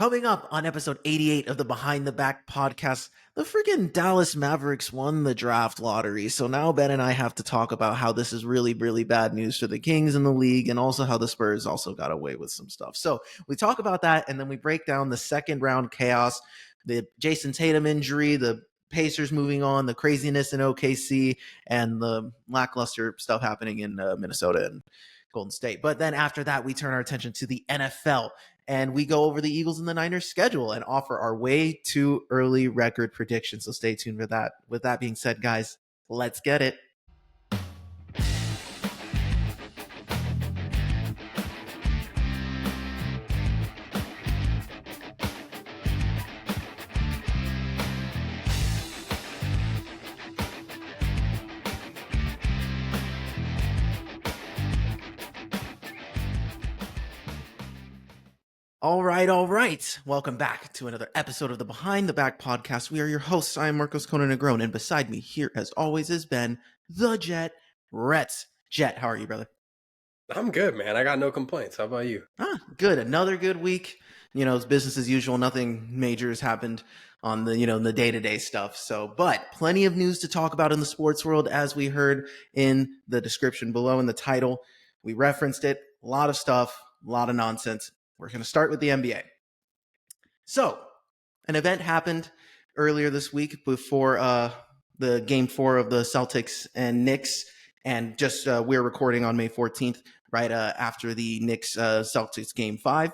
Coming up on episode 88 of the Behind the Back podcast, the freaking Dallas Mavericks won the draft lottery. So now Ben and I have to talk about how this is really, really bad news for the Kings in the league and also how the Spurs also got away with some stuff. So we talk about that and then we break down the second round chaos, the Jayson Tatum injury, the Pacers moving on, the craziness in OKC, and the lackluster stuff happening in Minnesota and Golden State. But then after that, we turn our attention to the NFL and we go over the Eagles and the Niners schedule and offer our way too early record predictions. So stay tuned for that. With that being said, guys, let's get it. All right. Welcome back to another episode of the Behind the Back podcast. We are your hosts. I am Marcos Conan Negron, and beside me here, as always, is Ben, the Jet Retz. Jet, how are you, brother? I'm good, man. I got no complaints. How about you? Good. Another good week. You know, it's business as usual. Nothing major has happened on the, the day-to-day stuff. So, but plenty of news to talk about in the sports world, as we heard in the description below in the title. We referenced it. A lot of stuff, a lot of nonsense. We're going to start with the NBA. So, an event happened earlier this week before the Game 4 of the Celtics and Knicks, and just we're recording on May 14th, right after the Knicks-Celtics Game 5.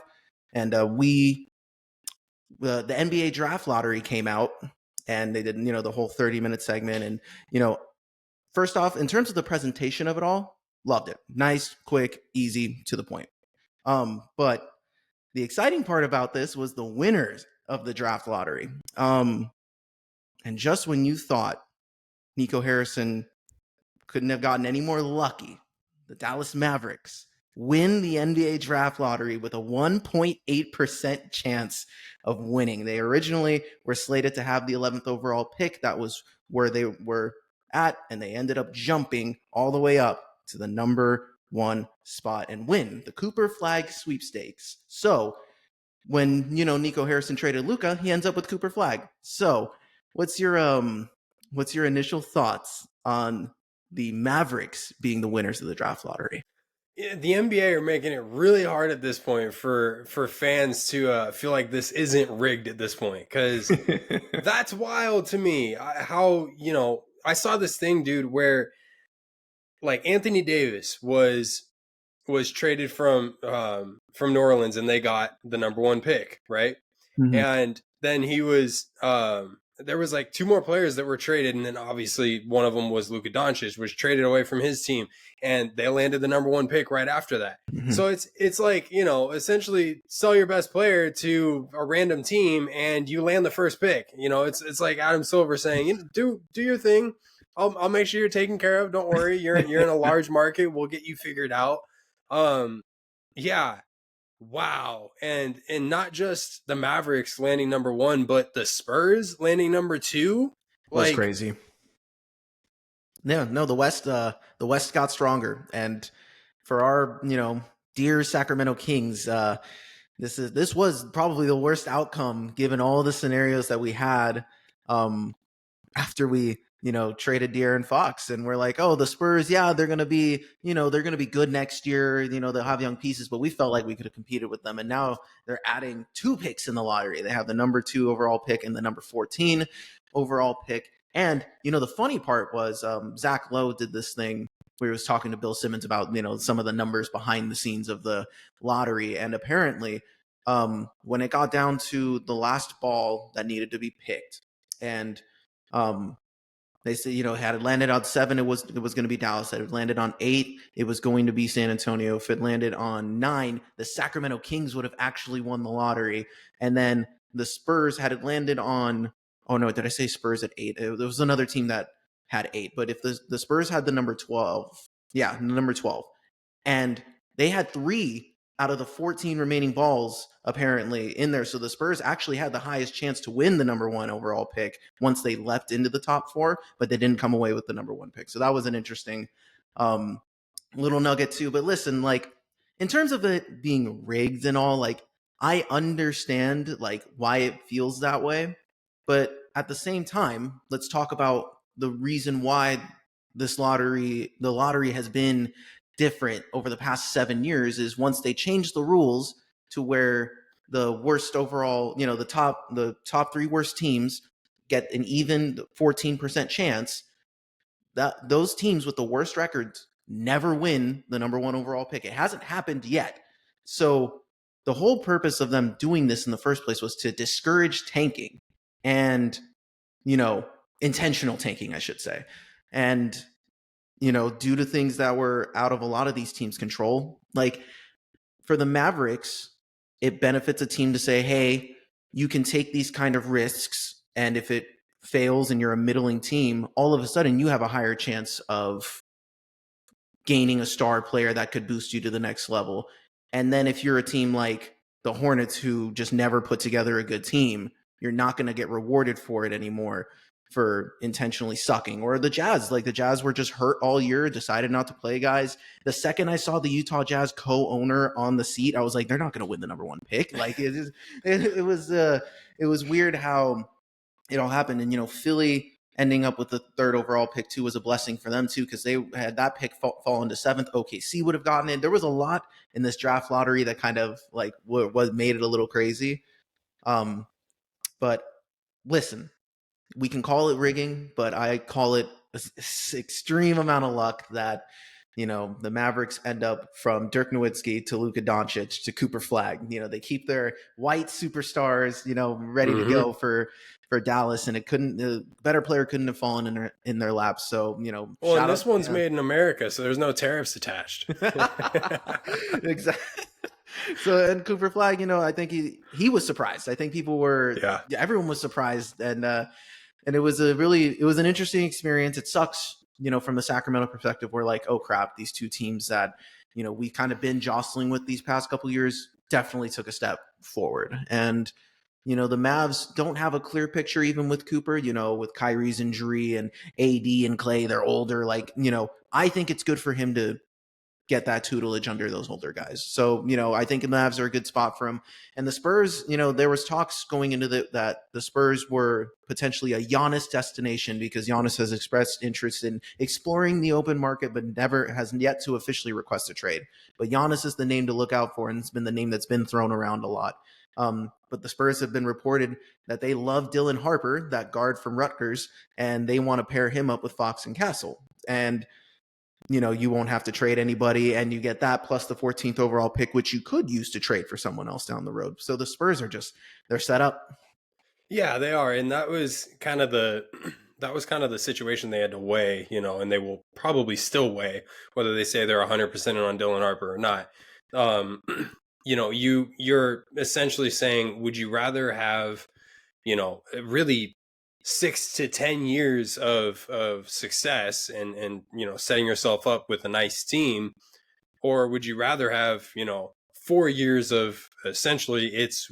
And the NBA draft lottery came out, and they did, the whole 30-minute segment. And, first off, in terms of the presentation of it all, loved it. Nice, quick, easy, to the point. But the exciting part about this was the winners of the draft lottery. And just when you thought Nico Harrison couldn't have gotten any more lucky, the Dallas Mavericks win the NBA draft lottery with a 1.8% chance of winning. They originally were slated to have the 11th overall pick. That was where they were at, and they ended up jumping all the way up to the number 1 spot and win the Cooper Flagg sweepstakes. So when, Nico Harrison traded Luka, he ends up with Cooper Flagg. So what's your initial thoughts on the Mavericks being the winners of the draft lottery? The NBA are making it really hard at this point for fans to feel like this isn't rigged at this point, because that's wild to me. I saw this thing, dude, where like Anthony Davis was traded from New Orleans and they got the number 1 pick, right? Mm-hmm. And then he was there was like 2 more players that were traded, and then obviously one of them was Luka Doncic, was traded away from his team, and they landed the number 1 pick right after that. Mm-hmm. So it's like, essentially sell your best player to a random team and you land the first pick. It's like Adam Silver saying, do your thing. I'll make sure you're taken care of. Don't worry. You're in a large market. We'll get you figured out. Yeah. Wow. And not just the Mavericks landing number 1, but the Spurs landing number 2. That's crazy. No, the West got stronger. And for our, dear Sacramento Kings, this was probably the worst outcome given all the scenarios that we had after we traded De'Aaron Fox, and we're like, oh, the Spurs, yeah, they're going to be good next year. They'll have young pieces, but we felt like we could have competed with them. And now they're adding 2 picks in the lottery. They have the number 2 overall pick and the number 14 overall pick. And, the funny part was Zach Lowe did this thing where he was talking to Bill Simmons about, some of the numbers behind the scenes of the lottery. And apparently when it got down to the last ball that needed to be picked, and they said, had it landed on 7, it was going to be Dallas. Had it landed on 8, it was going to be San Antonio. If it landed on 9, the Sacramento Kings would have actually won the lottery. And then the Spurs, had it landed on, oh no, did I say Spurs at 8? There was another team that had 8. But if the Spurs had the number 12, number 12, and they had 3 out of the 14 remaining balls apparently in there. So the Spurs actually had the highest chance to win the number 1 overall pick once they left into the top 4, but they didn't come away with the number 1 pick. So that was an interesting little nugget too. But listen, like in terms of it being rigged and all, like I understand like why it feels that way, but at the same time, let's talk about the reason why the lottery has been different over the past 7 years is once they changed the rules to where the worst overall, the top three worst teams get an even 14% chance, that those teams with the worst records never win the number one overall pick. It hasn't happened yet. So the whole purpose of them doing this in the first place was to discourage tanking and, intentional tanking, I should say. And, due to things that were out of a lot of these teams' control, like for the Mavericks, it benefits a team to say, hey, you can take these kind of risks. And if it fails and you're a middling team, all of a sudden you have a higher chance of gaining a star player that could boost you to the next level. And then if you're a team like the Hornets who just never put together a good team, you're not going to get rewarded for it anymore for intentionally sucking. Or the Jazz, like the Jazz were just hurt all year, decided not to play guys. The second I saw the Utah Jazz co-owner on the seat, I was like, they're not going to win the number one pick. Like it was weird how it all happened. And, Philly ending up with the third overall pick too was a blessing for them too, because they had that pick fall into seventh. OKC would have gotten it. There was a lot in this draft lottery that kind of like what made it a little crazy. But listen, we can call it rigging, but I call it an extreme amount of luck that the Mavericks end up from Dirk Nowitzki to Luka Doncic to Cooper Flagg. They keep their white superstars, ready to go for Dallas, and the better player couldn't have fallen in their laps. So Well, and this one's made in America, so there's no tariffs attached. Exactly. So, and Cooper Flagg, I think he was surprised. I think people were, everyone was surprised, and it was an interesting experience. It sucks, from the Sacramento perspective. We're like, oh crap, these two teams that we kind of been jostling with these past couple years definitely took a step forward. And the Mavs don't have a clear picture even with Cooper, with Kyrie's injury and AD and Clay, they're older. Like, I think it's good for him to get that tutelage under those older guys. So, I think the Mavs are a good spot for him. And the Spurs, there was talks going into that the Spurs were potentially a Giannis destination because Giannis has expressed interest in exploring the open market, but has yet to officially request a trade. But Giannis is the name to look out for, and it's been the name that's been thrown around a lot. But the Spurs have been reported that they love Dylan Harper, that guard from Rutgers, and they want to pair him up with Fox and Castle. And you won't have to trade anybody, and you get that plus the 14th overall pick, which you could use to trade for someone else down the road. So the Spurs are they're set up. Yeah, they are. And that was kind of the situation they had to weigh, and they will probably still weigh whether they say they're 100% on Dylan Harper or not. You're essentially saying, would you rather have, really 6 to 10 years of success and setting yourself up with a nice team, or would you rather have 4 years of essentially it's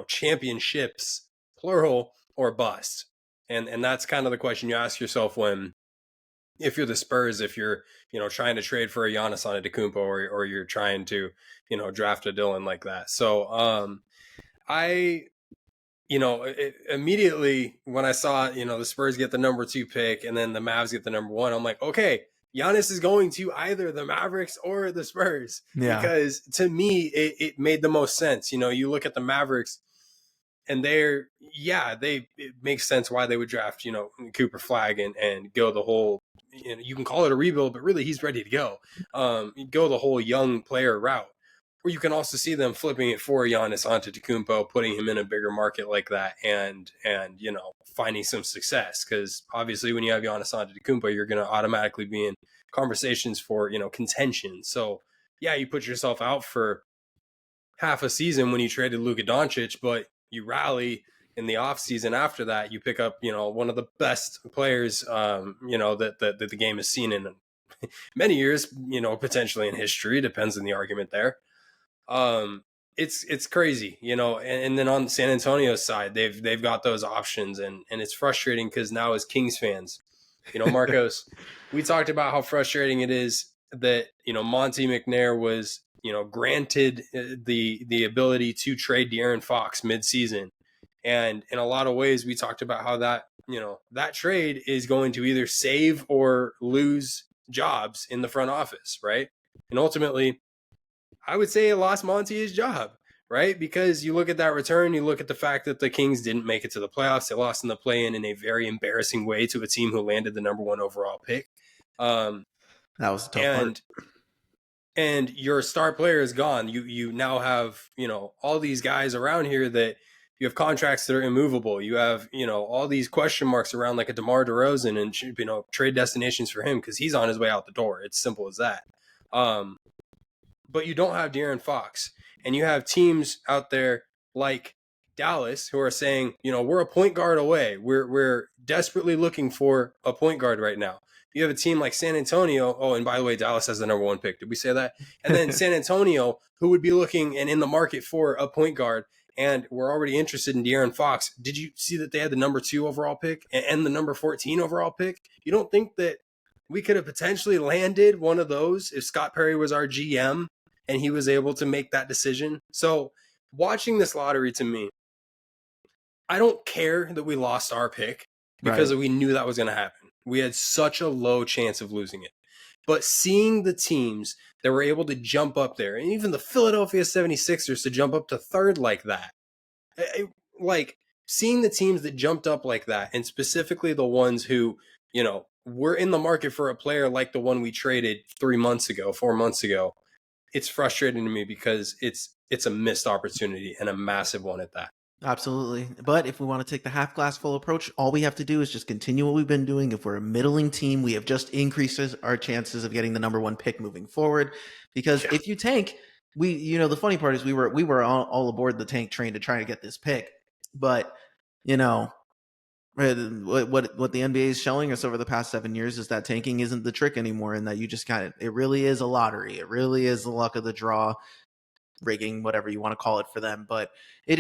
championships plural or bust? And that's kind of the question you ask yourself if you're the Spurs, if you're trying to trade for a Giannis Antetokounmpo or you're trying to draft a Dylan like that. So immediately when I saw, the Spurs get the number 2 pick and then the Mavs get the number 1, I'm like, okay, Giannis is going to either the Mavericks or the Spurs. Yeah. Because to me, it made the most sense. You look at the Mavericks and it makes sense why they would draft, Cooper Flagg and go the whole, you can call it a rebuild, but really he's ready to go. Go the whole young player route. Or you can also see them flipping it for Giannis Antetokounmpo, putting him in a bigger market like that, and finding some success. Because obviously, when you have Giannis Antetokounmpo, you're going to automatically be in conversations for contention. So yeah, you put yourself out for half a season when you traded Luka Doncic, but you rally in the offseason after that. You pick up one of the best players that the game has seen in many years, potentially in history. Depends on the argument there. It's crazy, and then on San Antonio's side, they've got those options, and it's frustrating because now as Kings fans, Marcos, we talked about how frustrating it is that, Monty McNair was, granted the ability to trade De'Aaron Fox midseason. And in a lot of ways, we talked about how that trade is going to either save or lose jobs in the front office, right? And ultimately, I would say it lost Monty his job, right? Because you look at that return, you look at the fact that the Kings didn't make it to the playoffs. They lost in the play-in a very embarrassing way to a team who landed the number 1 overall pick. That was a tough part. And your star player is gone. You now have, all these guys around here that you have contracts that are immovable. You have, all these question marks around like a DeMar DeRozan and, trade destinations for him because he's on his way out the door. It's simple as that. But you don't have De'Aaron Fox. And you have teams out there like Dallas who are saying, we're a point guard away. We're desperately looking for a point guard right now. You have a team like San Antonio. Oh, and by the way, Dallas has the number 1 pick. Did we say that? And then San Antonio, who would be looking and in the market for a point guard, and we're already interested in De'Aaron Fox. Did you see that they had the number 2 overall pick and the number 14 overall pick? You don't think that we could have potentially landed one of those if Scott Perry was our GM and he was able to make that decision? So watching this lottery, to me, I don't care that we lost our pick because we knew that was going to happen. We had such a low chance of losing it. But seeing the teams that were able to jump up there, and even the Philadelphia 76ers to jump up to 3rd like that, like seeing the teams that jumped up like that, and specifically the ones who, were in the market for a player like the one we traded 4 months ago, it's frustrating to me because it's a missed opportunity and a massive one at that. Absolutely. But if we want to take the half glass full approach, all we have to do is just continue what we've been doing. If we're a middling team, we have just increased our chances of getting the number 1 pick moving forward. Because if you tank, the funny part is we were all aboard the tank train to try to get this pick. But, what the NBA is showing us over the past 7 years is that tanking isn't the trick anymore, and that you just it really is a lottery. It really is the luck of the draw, rigging, whatever you want to call it for them. But it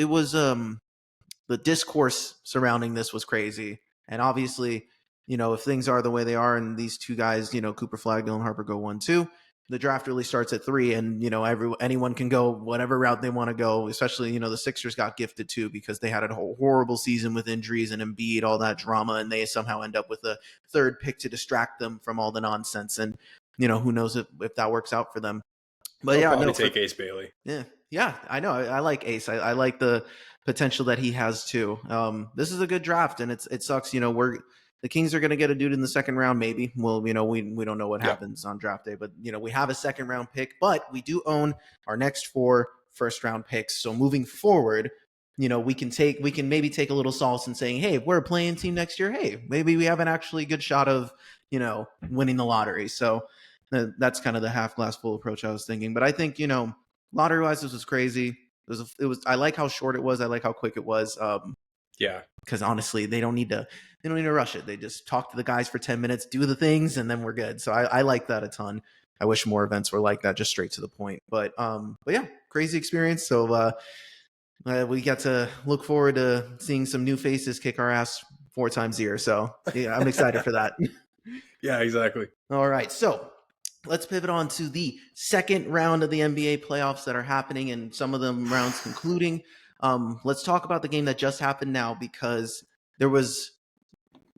was the discourse surrounding this was crazy. And obviously, if things are the way they are and these 2 guys, Cooper Flagg, Dylan Harper go 1-2, the draft really starts at 3, and anyone can go whatever route they want to go. Especially, the Sixers got gifted too because they had a horrible season with injuries and Embiid, all that drama, and they somehow end up with a 3rd pick to distract them from all the nonsense. And who knows if that works out for them. But I'll probably take Ace Bailey. Yeah, I know. I like Ace. I like the potential that he has too. This is a good draft, and it sucks. The Kings are going to get a dude in the 2nd round, maybe. Well, we don't know what happens on draft day, but we have a 2nd round pick, but we do own our next 4 first round picks. So moving forward, we can maybe take a little solace in saying, hey, if we're a playing team next year, hey, maybe we have an actually good shot of winning the lottery. So that's kind of the half glass full approach I was thinking. But I think lottery wise, this was crazy. It was. I like how short it was. I like how quick it was. Because honestly, they don't need to rush it. They just talk to the guys for 10 minutes, do the things, and then we're good. So I like that a ton. I wish more events were like that, just straight to the point. But yeah, crazy experience. So we got to look forward to seeing some new faces kick our ass 4 times a year. So yeah, I'm excited for that. Yeah, exactly. All right, so let's pivot on to the 2nd round of the NBA playoffs that are happening, and some of them rounds concluding. Let's talk about the game that just happened now, because there was,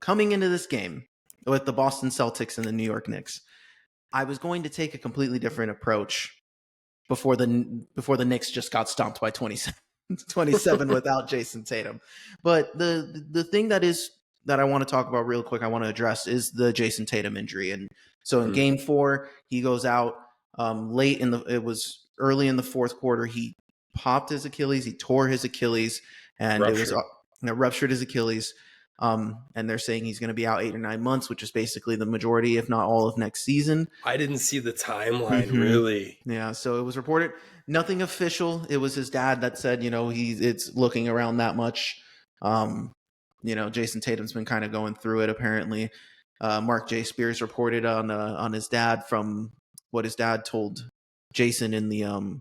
coming into this game with the Boston Celtics and the New York Knicks, I was going to take a completely different approach before the Knicks just got stomped by 27 without Jayson Tatum. But the thing that I want to talk about real quick, I want to address, is the Jayson Tatum injury. And so in game 4, he goes out it was early in the 4th quarter. He popped his Achilles. He tore his Achilles, and ruptured his Achilles. And they're saying he's going to be out 8 or 9 months, which is basically the majority, if not all, of next season. I didn't see the timeline, really. Yeah, so it was reported. Nothing official. It was his dad that said, it's looking around that much. Jayson Tatum's been kind of going through it, apparently. Mark J. Spears reported on his dad, from what his dad told Jayson in the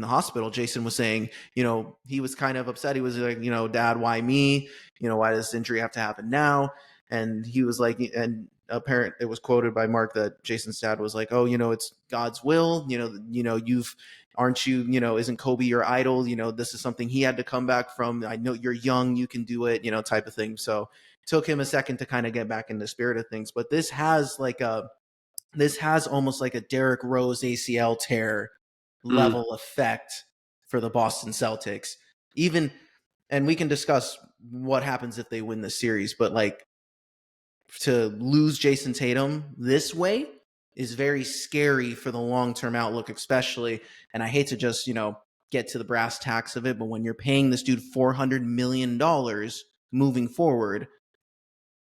hospital. Jayson was saying, he was kind of upset. He was like, Dad, why me? Why does this injury have to happen now? And he was like, and it was quoted by Mark that Jason's dad was like, oh, it's God's will, aren't you, isn't Kobe your idol? This is something he had to come back from. I know you're young, you can do it, type of thing. So took him a second to kind of get back in the spirit of things. But this has almost like a Derrick Rose ACL tear level effect for the Boston Celtics. And we can discuss what happens if they win the series, but like, to lose Jayson Tatum this way is very scary for the long-term outlook, especially. And I hate to just, get to the brass tacks of it, but when you're paying this dude $400 million moving forward,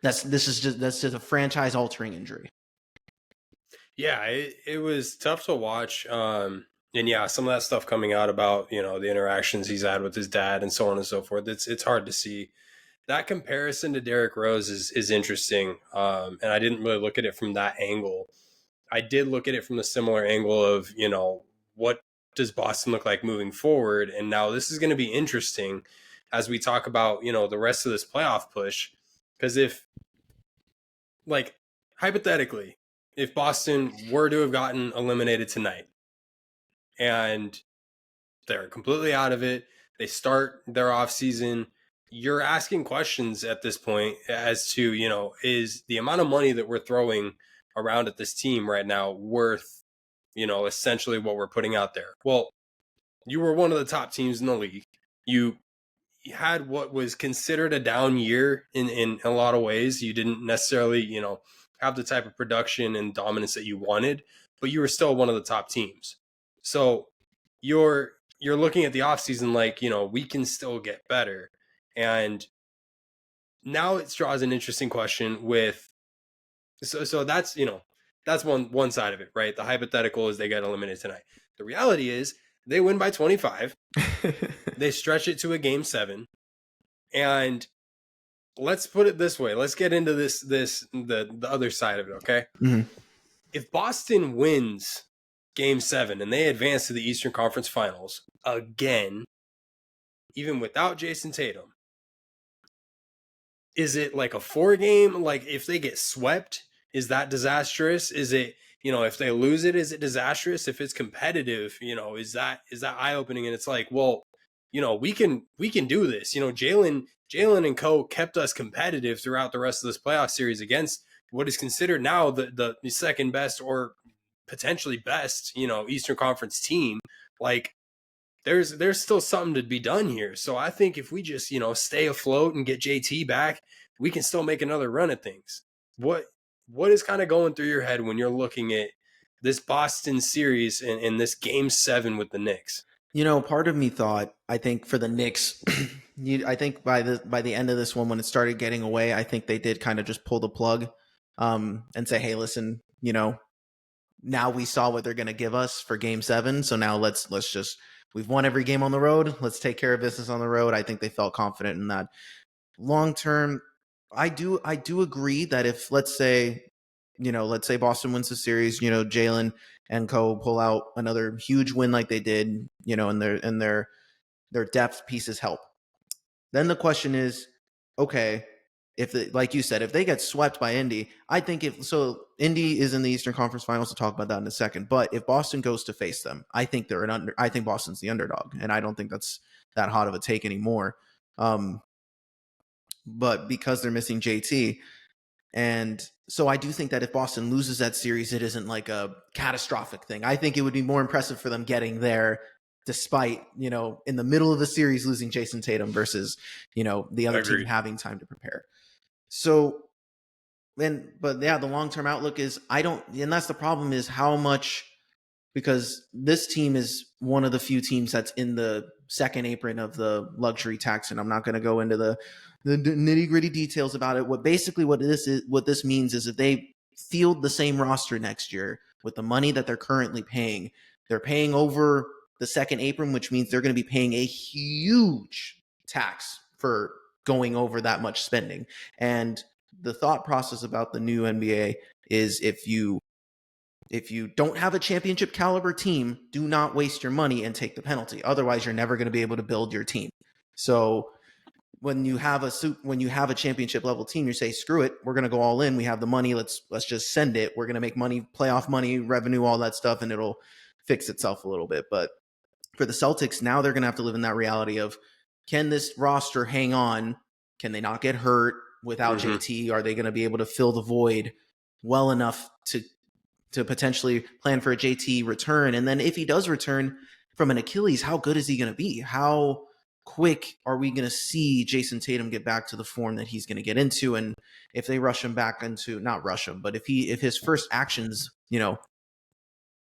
that's just a franchise-altering injury. Yeah, it was tough to watch. And yeah, some of that stuff coming out about, the interactions he's had with his dad and so on and so forth. It's hard to see. That comparison to Derrick Rose is interesting. And I didn't really look at it from that angle. I did look at it from the similar angle of, what does Boston look like moving forward? And now this is going to be interesting as we talk about, the rest of this playoff push. Because hypothetically, if Boston were to have gotten eliminated tonight and they're completely out of it, they start their offseason, you're asking questions at this point as to, is the amount of money that we're throwing around at this team right now worth, essentially what we're putting out there? Well, you were one of the top teams in the league. You had what was considered a down year in a lot of ways. You didn't necessarily, have the type of production and dominance that you wanted, but you were still one of the top teams. So you're looking at the offseason like, we can still get better. And now it draws an interesting question with, so that's, that's one side of it, right? The hypothetical is they get eliminated tonight. The reality is they win by 25. They stretch it to a game 7. And let's put it this way. Let's get into the other side of it, okay? Mm-hmm. If Boston wins game 7 and they advance to the Eastern Conference Finals again, even without Jayson Tatum, is it like a 4-game? Like, if they get swept, is that disastrous? Is it, if they lose it, is it disastrous? If it's competitive, is that eye-opening? And it's like, well, we can do this. Jalen and co kept us competitive throughout the rest of this playoff series against what is considered now the second best or potentially best, Eastern Conference team. Like, there's still something to be done here. So I think if we just, stay afloat and get JT back, we can still make another run at things. What is kind of going through your head when you're looking at this Boston series and this game 7 with the Knicks? Part of me thought, I think for the Knicks, I think by the end of this one, when it started getting away, I think they did kind of just pull the plug and say, hey, listen, now we saw what they're going to give us for game 7. So now let's just, we've won every game on the road. Let's take care of business on the road. I think they felt confident in that. Long term, I do agree that if, let's say Boston wins the series, Jalen and co pull out another huge win like they did, and their depth pieces help. Then the question is, okay, like you said, if they get swept by Indy, I think Indy is in the Eastern Conference Finals. To talk about that in a second. But if Boston goes to face them, I think I think Boston's the underdog, and I don't think that's that hot of a take anymore. But because they're missing JT, and so I do think that if Boston loses that series, it isn't like a catastrophic thing. I think it would be more impressive for them getting there despite, in the middle of the series losing Jayson Tatum versus, the other team having time to prepare. So, but yeah, the long-term outlook is and that's the problem, is how much, because this team is one of the few teams that's in the second apron of the luxury tax, and I'm not going to go into the nitty-gritty details about it. What this means is if they field the same roster next year with the money that they're currently paying, they're paying over the second apron, which means they're going to be paying a huge tax for going over that much spending. And the thought process about the new NBA is if you don't have a championship caliber team, do not waste your money and take the penalty. Otherwise, you're never going to be able to build your team. So when you have a championship level team, you say, screw it, we're going to go all in. We have the money. Let's just send it. We're going to make money, playoff money, revenue, all that stuff, and it'll fix itself a little bit. But for the Celtics, now they're going to have to live in that reality of, can this roster hang on? Can they not get hurt without JT? Are they going to be able to fill the void well enough to potentially plan for a JT return? And then if he does return from an Achilles, how good is he going to be? How quick are we going to see Jayson Tatum get back to the form that he's going to get into? And if they rush him back into, not rush him, but if his first actions,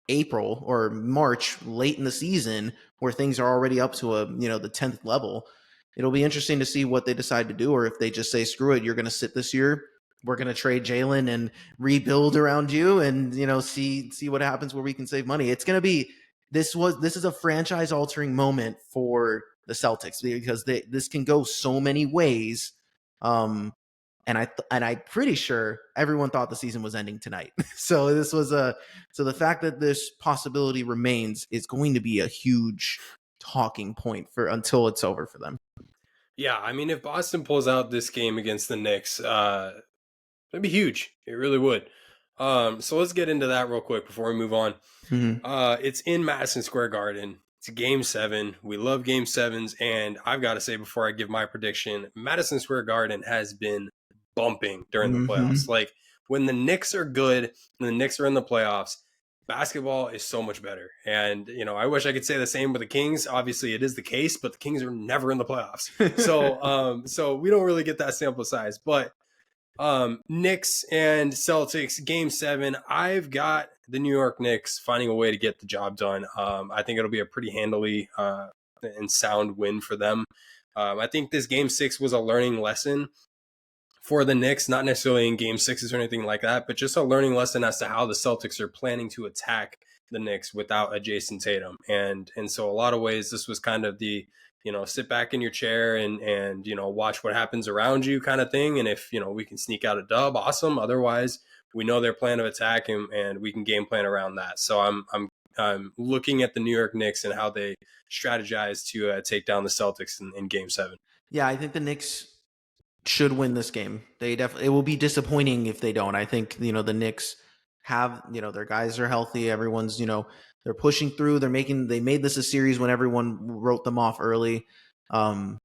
April or March, late in the season, where things are already up to the 10th level, it'll be interesting to see what they decide to do, or if they just say, screw it, you're going to sit this year. We're going to trade Jaylen and rebuild around you, and see what happens where we can save money. It's going to be this is a franchise altering moment for the Celtics, because this can go so many ways. And I'm pretty sure everyone thought the season was ending tonight. So the fact that this possibility remains is going to be a huge talking point until it's over for them. Yeah, I mean, if Boston pulls out this game against the Knicks, it'd be huge. It really would. So let's get into that real quick before we move on. It's in Madison Square Garden. It's Game 7. We love Game 7s, and I've got to say, before I give my prediction, Madison Square Garden has been bumping during the playoffs. Like, when the Knicks are good, when the Knicks are in the playoffs, basketball is so much better. And, I wish I could say the same with the Kings. Obviously, it is the case, but the Kings are never in the playoffs. So we don't really get that sample size. But Knicks and Celtics, Game 7, I've got the New York Knicks finding a way to get the job done. I think it'll be a pretty handily and sound win for them. I think this Game 6 was a learning lesson for the Knicks, not necessarily in Game 6s or anything like that, but just a learning lesson as to how the Celtics are planning to attack the Knicks without a Jayson Tatum. And so a lot of ways, this was kind of the, sit back in your chair and watch what happens around you kind of thing. And if, we can sneak out a dub, awesome. Otherwise, we know their plan of attack and we can game plan around that. So I'm looking at the New York Knicks and how they strategize to take down the Celtics in Game 7. Yeah, I think the Knicks should win this game. It will be disappointing if they don't. I think, the Knicks have, their guys are healthy. Everyone's, they're pushing through. They made this a series when everyone wrote them off early. And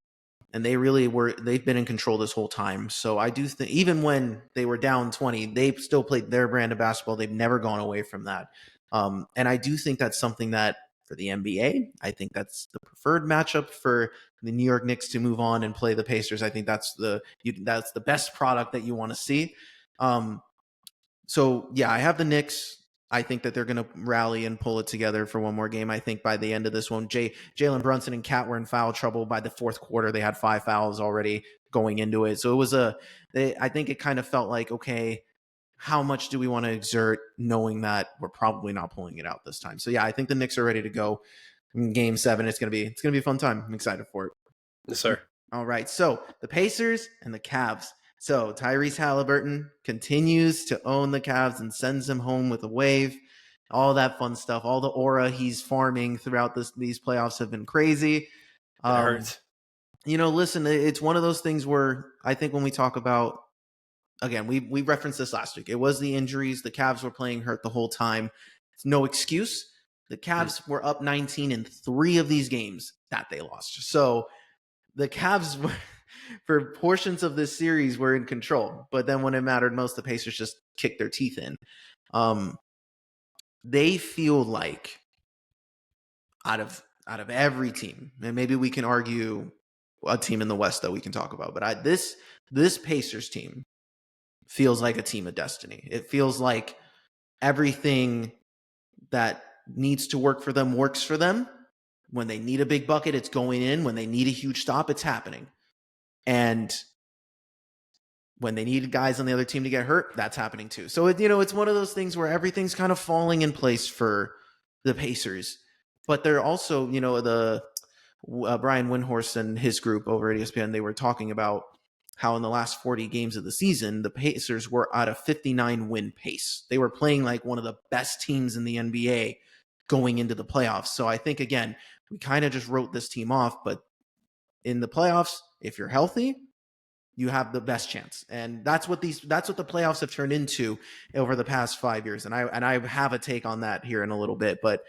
they've been in control this whole time. So I do think, even when they were down 20, they still played their brand of basketball. They've never gone away from that. And I do think that's something that, for the NBA, I think that's the preferred matchup for the New York Knicks to move on and play the Pacers. I think that's the best product that you want to see. So yeah, I have the Knicks. I think that they're going to rally and pull it together for one more game. I think by the end of this one, Jalen Brunson and Cat were in foul trouble by the fourth quarter. They had 5 fouls already going into it. So it was I think it kind of felt like, okay, how much do we want to exert, knowing that we're probably not pulling it out this time? So yeah, I think the Knicks are ready to go in Game 7. It's gonna be a fun time. I'm excited for it. Yes, sir. All right, so the Pacers and the Cavs. So Tyrese Halliburton continues to own the Cavs and sends them home with a wave. All that fun stuff, all the aura he's farming throughout these playoffs have been crazy. It hurts. Listen, it's one of those things where I think when we talk about, again, we referenced this last week. It was the injuries. The Cavs were playing hurt the whole time. It's no excuse. The Cavs were up 19 in 3 of these games that they lost. So the Cavs, for portions of this series, were in control. But then when it mattered most, the Pacers just kicked their teeth in. They feel like, out of every team, and maybe we can argue a team in the West that we can talk about, but this Pacers team feels like a team of destiny. It feels like everything that needs to work for them works for them. When they need a big bucket, it's going in. When they need a huge stop, it's happening. And when they need guys on the other team to get hurt, that's happening too. So it's one of those things where everything's kind of falling in place for the Pacers. But they're also, the Brian Windhorst and his group over at ESPN, they were talking about how in the last 40 games of the season, the Pacers were at a 59 win pace. They were playing like one of the best teams in the NBA going into the playoffs. So I think, again, we kind of just wrote this team off, but in the playoffs, if you're healthy, you have the best chance. And that's what the playoffs have turned into over the past 5 years. And I have a take on that here in a little bit, but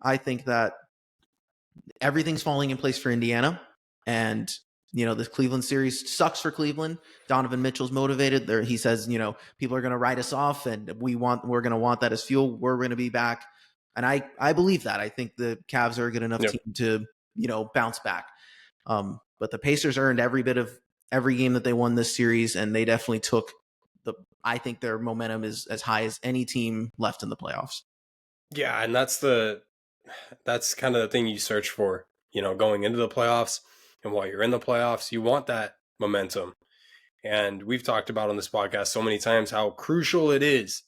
I think that everything's falling in place for Indiana. And, this Cleveland series sucks for Cleveland. Donovan Mitchell's motivated there. He says, people are going to write us off and we're going to want that as fuel. We're going to be back. And I believe that. I think the Cavs are a good enough team to, bounce back. But the Pacers earned every bit of every game that they won this series. And they definitely took I think their momentum is as high as any team left in the playoffs. Yeah. And that's kind of the thing you search for, going into the playoffs. And while you're in the playoffs, you want that momentum. And we've talked about on this podcast so many times how crucial it is.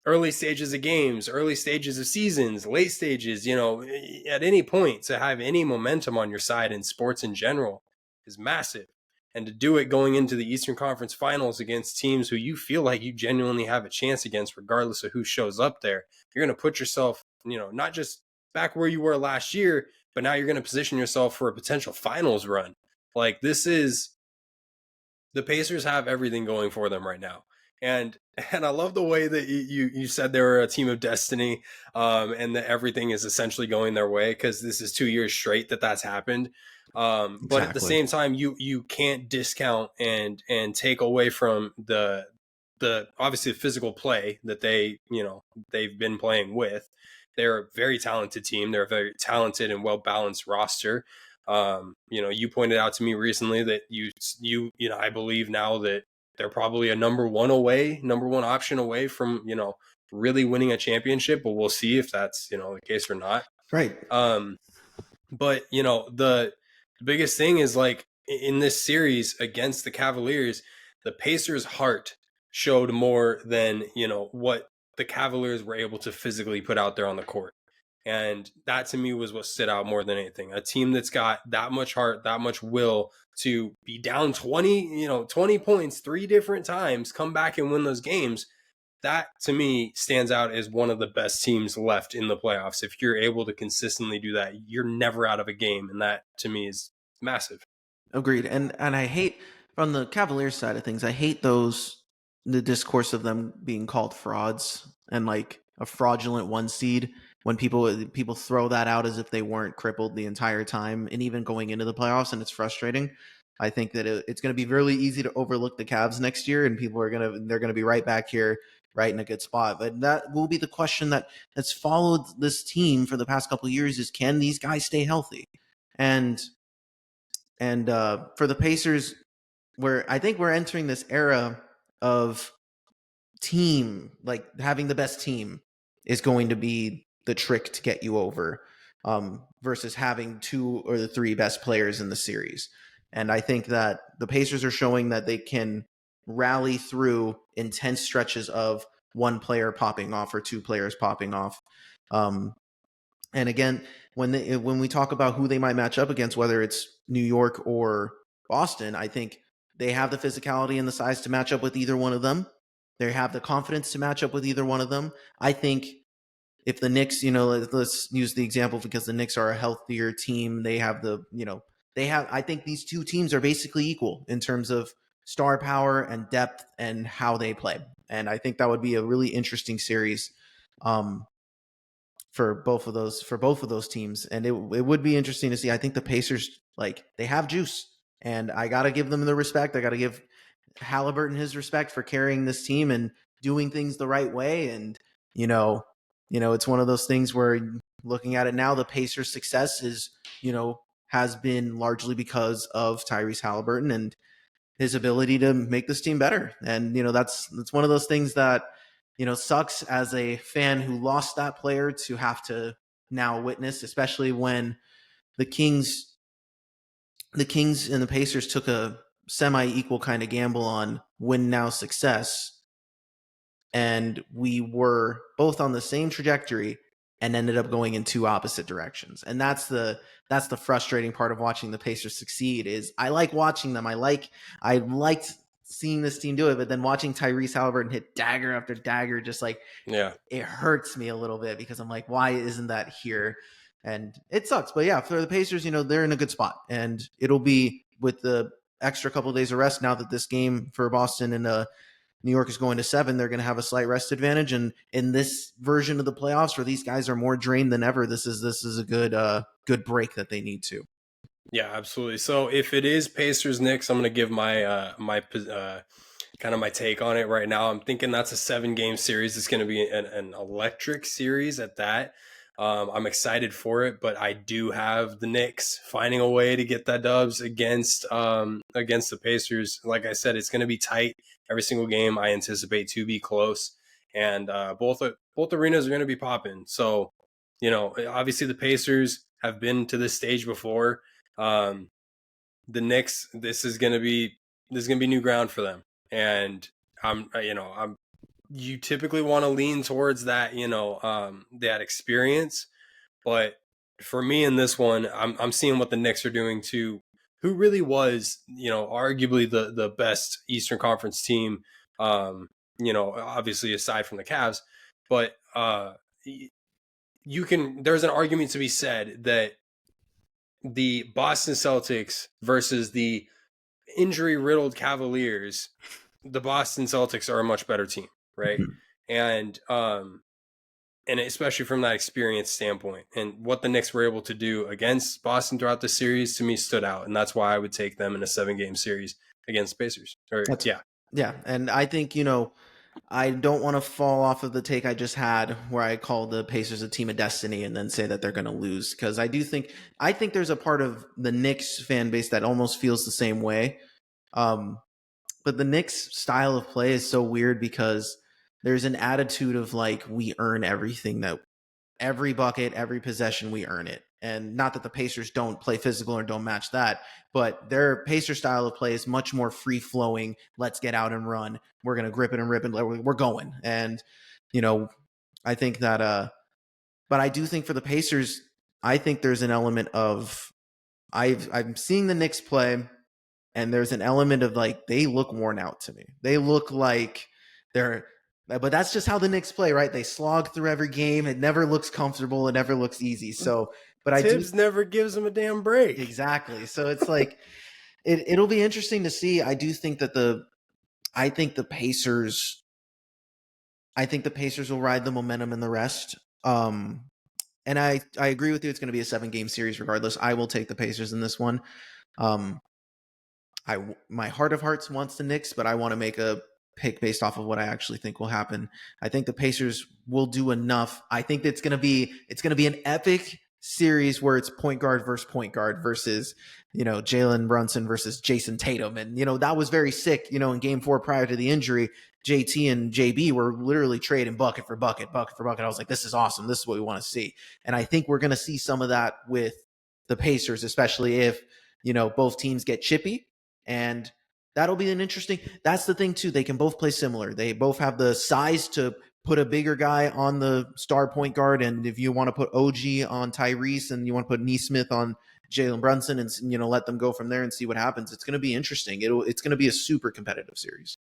Early stages of games, early stages of seasons, late stages, at any point to have any momentum on your side in sports in general is massive. And to do it going into the Eastern Conference Finals against teams who you feel like you genuinely have a chance against, regardless of who shows up there, you're going to put yourself, not just back where you were last year, but now you're going to position yourself for a potential finals run. Like the Pacers have everything going for them right now. And I love the way that you said they were a team of destiny, and that everything is essentially going their way, because this is 2 years straight that's happened. But at the same time, you can't discount and take away from the obviously the physical play that they've been playing with. They're a very talented team. They're a very talented and well-balanced roster. You pointed out to me recently that I believe now that they're probably a number one option away from, really winning a championship, but we'll see if that's, the case or not. Right. But, the biggest thing is, like, in this series against the Cavaliers, the Pacers' heart showed more than, what the Cavaliers were able to physically put out there on the court. And that to me was what stood out more than anything. A team that's got that much heart, that much will to be down 20 points 3 different times, come back and win those games. That to me stands out as one of the best teams left in the playoffs. If you're able to consistently do that, you're never out of a game. And that to me is massive. Agreed. And I hate, from the Cavaliers side of things, I hate the discourse of them being called frauds and like a fraudulent 1 seed, when people throw that out as if they weren't crippled the entire time and even going into the playoffs, and it's frustrating. I think that it's going to be really easy to overlook the Cavs next year, and they're going to be right back here, right in a good spot. But that will be the question that's followed this team for the past couple of years: is can these guys stay healthy? And for the Pacers, I think we're entering this era of team, like having the best team is going to be the trick to get you over, versus having 2 or the 3 best players in the series. And I think that the Pacers are showing that they can rally through intense stretches of 1 player popping off or 2 players popping off. And again, when we talk about who they might match up against, whether it's New York or Boston, I think they have the physicality and the size to match up with either one of them. They have the confidence to match up with either one of them. I think if the Knicks, let's use the example because the Knicks are a healthier team. They have I think these 2 teams are basically equal in terms of star power and depth and how they play. And I think that would be a really interesting series for both of those teams. And it would be interesting to see. I think the Pacers, like, they have juice, and I got to give them the respect. I got to give Halliburton his respect for carrying this team and doing things the right way. And, it's one of those things where, looking at it now, the Pacers' success has been largely because of Tyrese Halliburton and his ability to make this team better. And, that's one of those things that, sucks as a fan who lost that player to have to now witness, especially when the Kings and the Pacers took a semi-equal kind of gamble on win now success. And we were both on the same trajectory and ended up going in 2 opposite directions. And that's the frustrating part of watching the Pacers succeed. Is I like watching them. I liked seeing this team do it, but then watching Tyrese Halliburton hit dagger after dagger, just like, it hurts me a little bit, because I'm like, why isn't that here? And it sucks. But yeah, for the Pacers, they're in a good spot, and it'll be with the extra couple of days of rest now that this game for Boston and New York is going to 7. They're going to have a slight rest advantage, and in this version of the playoffs where these guys are more drained than ever, this is a good break that they need to. Yeah, absolutely. So if it is Pacers Knicks, I'm going to give my kind of my take on it right now. I'm thinking that's a 7-game series. It's going to be an electric series at that. I'm excited for it, but I do have the Knicks finding a way to get that dubs against the Pacers. Like I said, it's going to be tight every single game. I anticipate to be close, and both arenas are going to be popping. So, obviously the Pacers have been to this stage before. The Knicks, this is going to be new ground for them, and you typically want to lean towards that, that experience. But for me in this one, I'm seeing what the Knicks are doing to who really was, arguably the best Eastern Conference team, obviously aside from the Cavs. But there's an argument to be said that the Boston Celtics versus the injury-riddled Cavaliers, the Boston Celtics are a much better team, right? And especially from that experience standpoint, and what the Knicks were able to do against Boston throughout the series to me stood out, and that's why I would take them in a 7-game series against the Pacers. Yeah, and I think I don't want to fall off of the take I just had where I call the Pacers a team of destiny and then say that they're going to lose, because I think there's a part of the Knicks fan base that almost feels the same way. But the Knicks style of play is so weird because there's an attitude of like, we earn everything, that every bucket, every possession, we earn it. And not that the Pacers don't play physical or don't match that, but their Pacer style of play is much more free flowing. Let's get out and run. We're going to grip it and rip it. We're going. And, I think that, but I do think for the Pacers, I think there's an element of, I'm seeing the Knicks play, and there's an element of like, they look worn out to me. They look like but that's just how the Knicks play, right? They slog through every game. It never looks comfortable. It never looks easy. So, but Tibbs never gives them a damn break. Exactly. So it's like, it'll be interesting to see. I do think that I think the Pacers will ride the momentum and the rest. And I agree with you. It's going to be a 7-game series regardless. I will take the Pacers in this one. My heart of hearts wants the Knicks, but I want to make a pick based off of what I actually think will happen. I think the Pacers will do enough. I think it's going to be an epic series where it's point guard versus Jalen Brunson versus Jayson Tatum. And that was very sick. In game 4 prior to the injury, JT and JB were literally trading bucket for bucket. I was like, this is awesome. This is what we want to see. And I think we're going to see some of that with the Pacers, especially if both teams get chippy. And that'll be that's the thing too. They can both play similar. They both have the size to put a bigger guy on the star point guard. And if you want to put OG on Tyrese and you want to put Nesmith on Jalen Brunson and, let them go from there and see what happens, it's going to be interesting. It's going to be a super competitive series.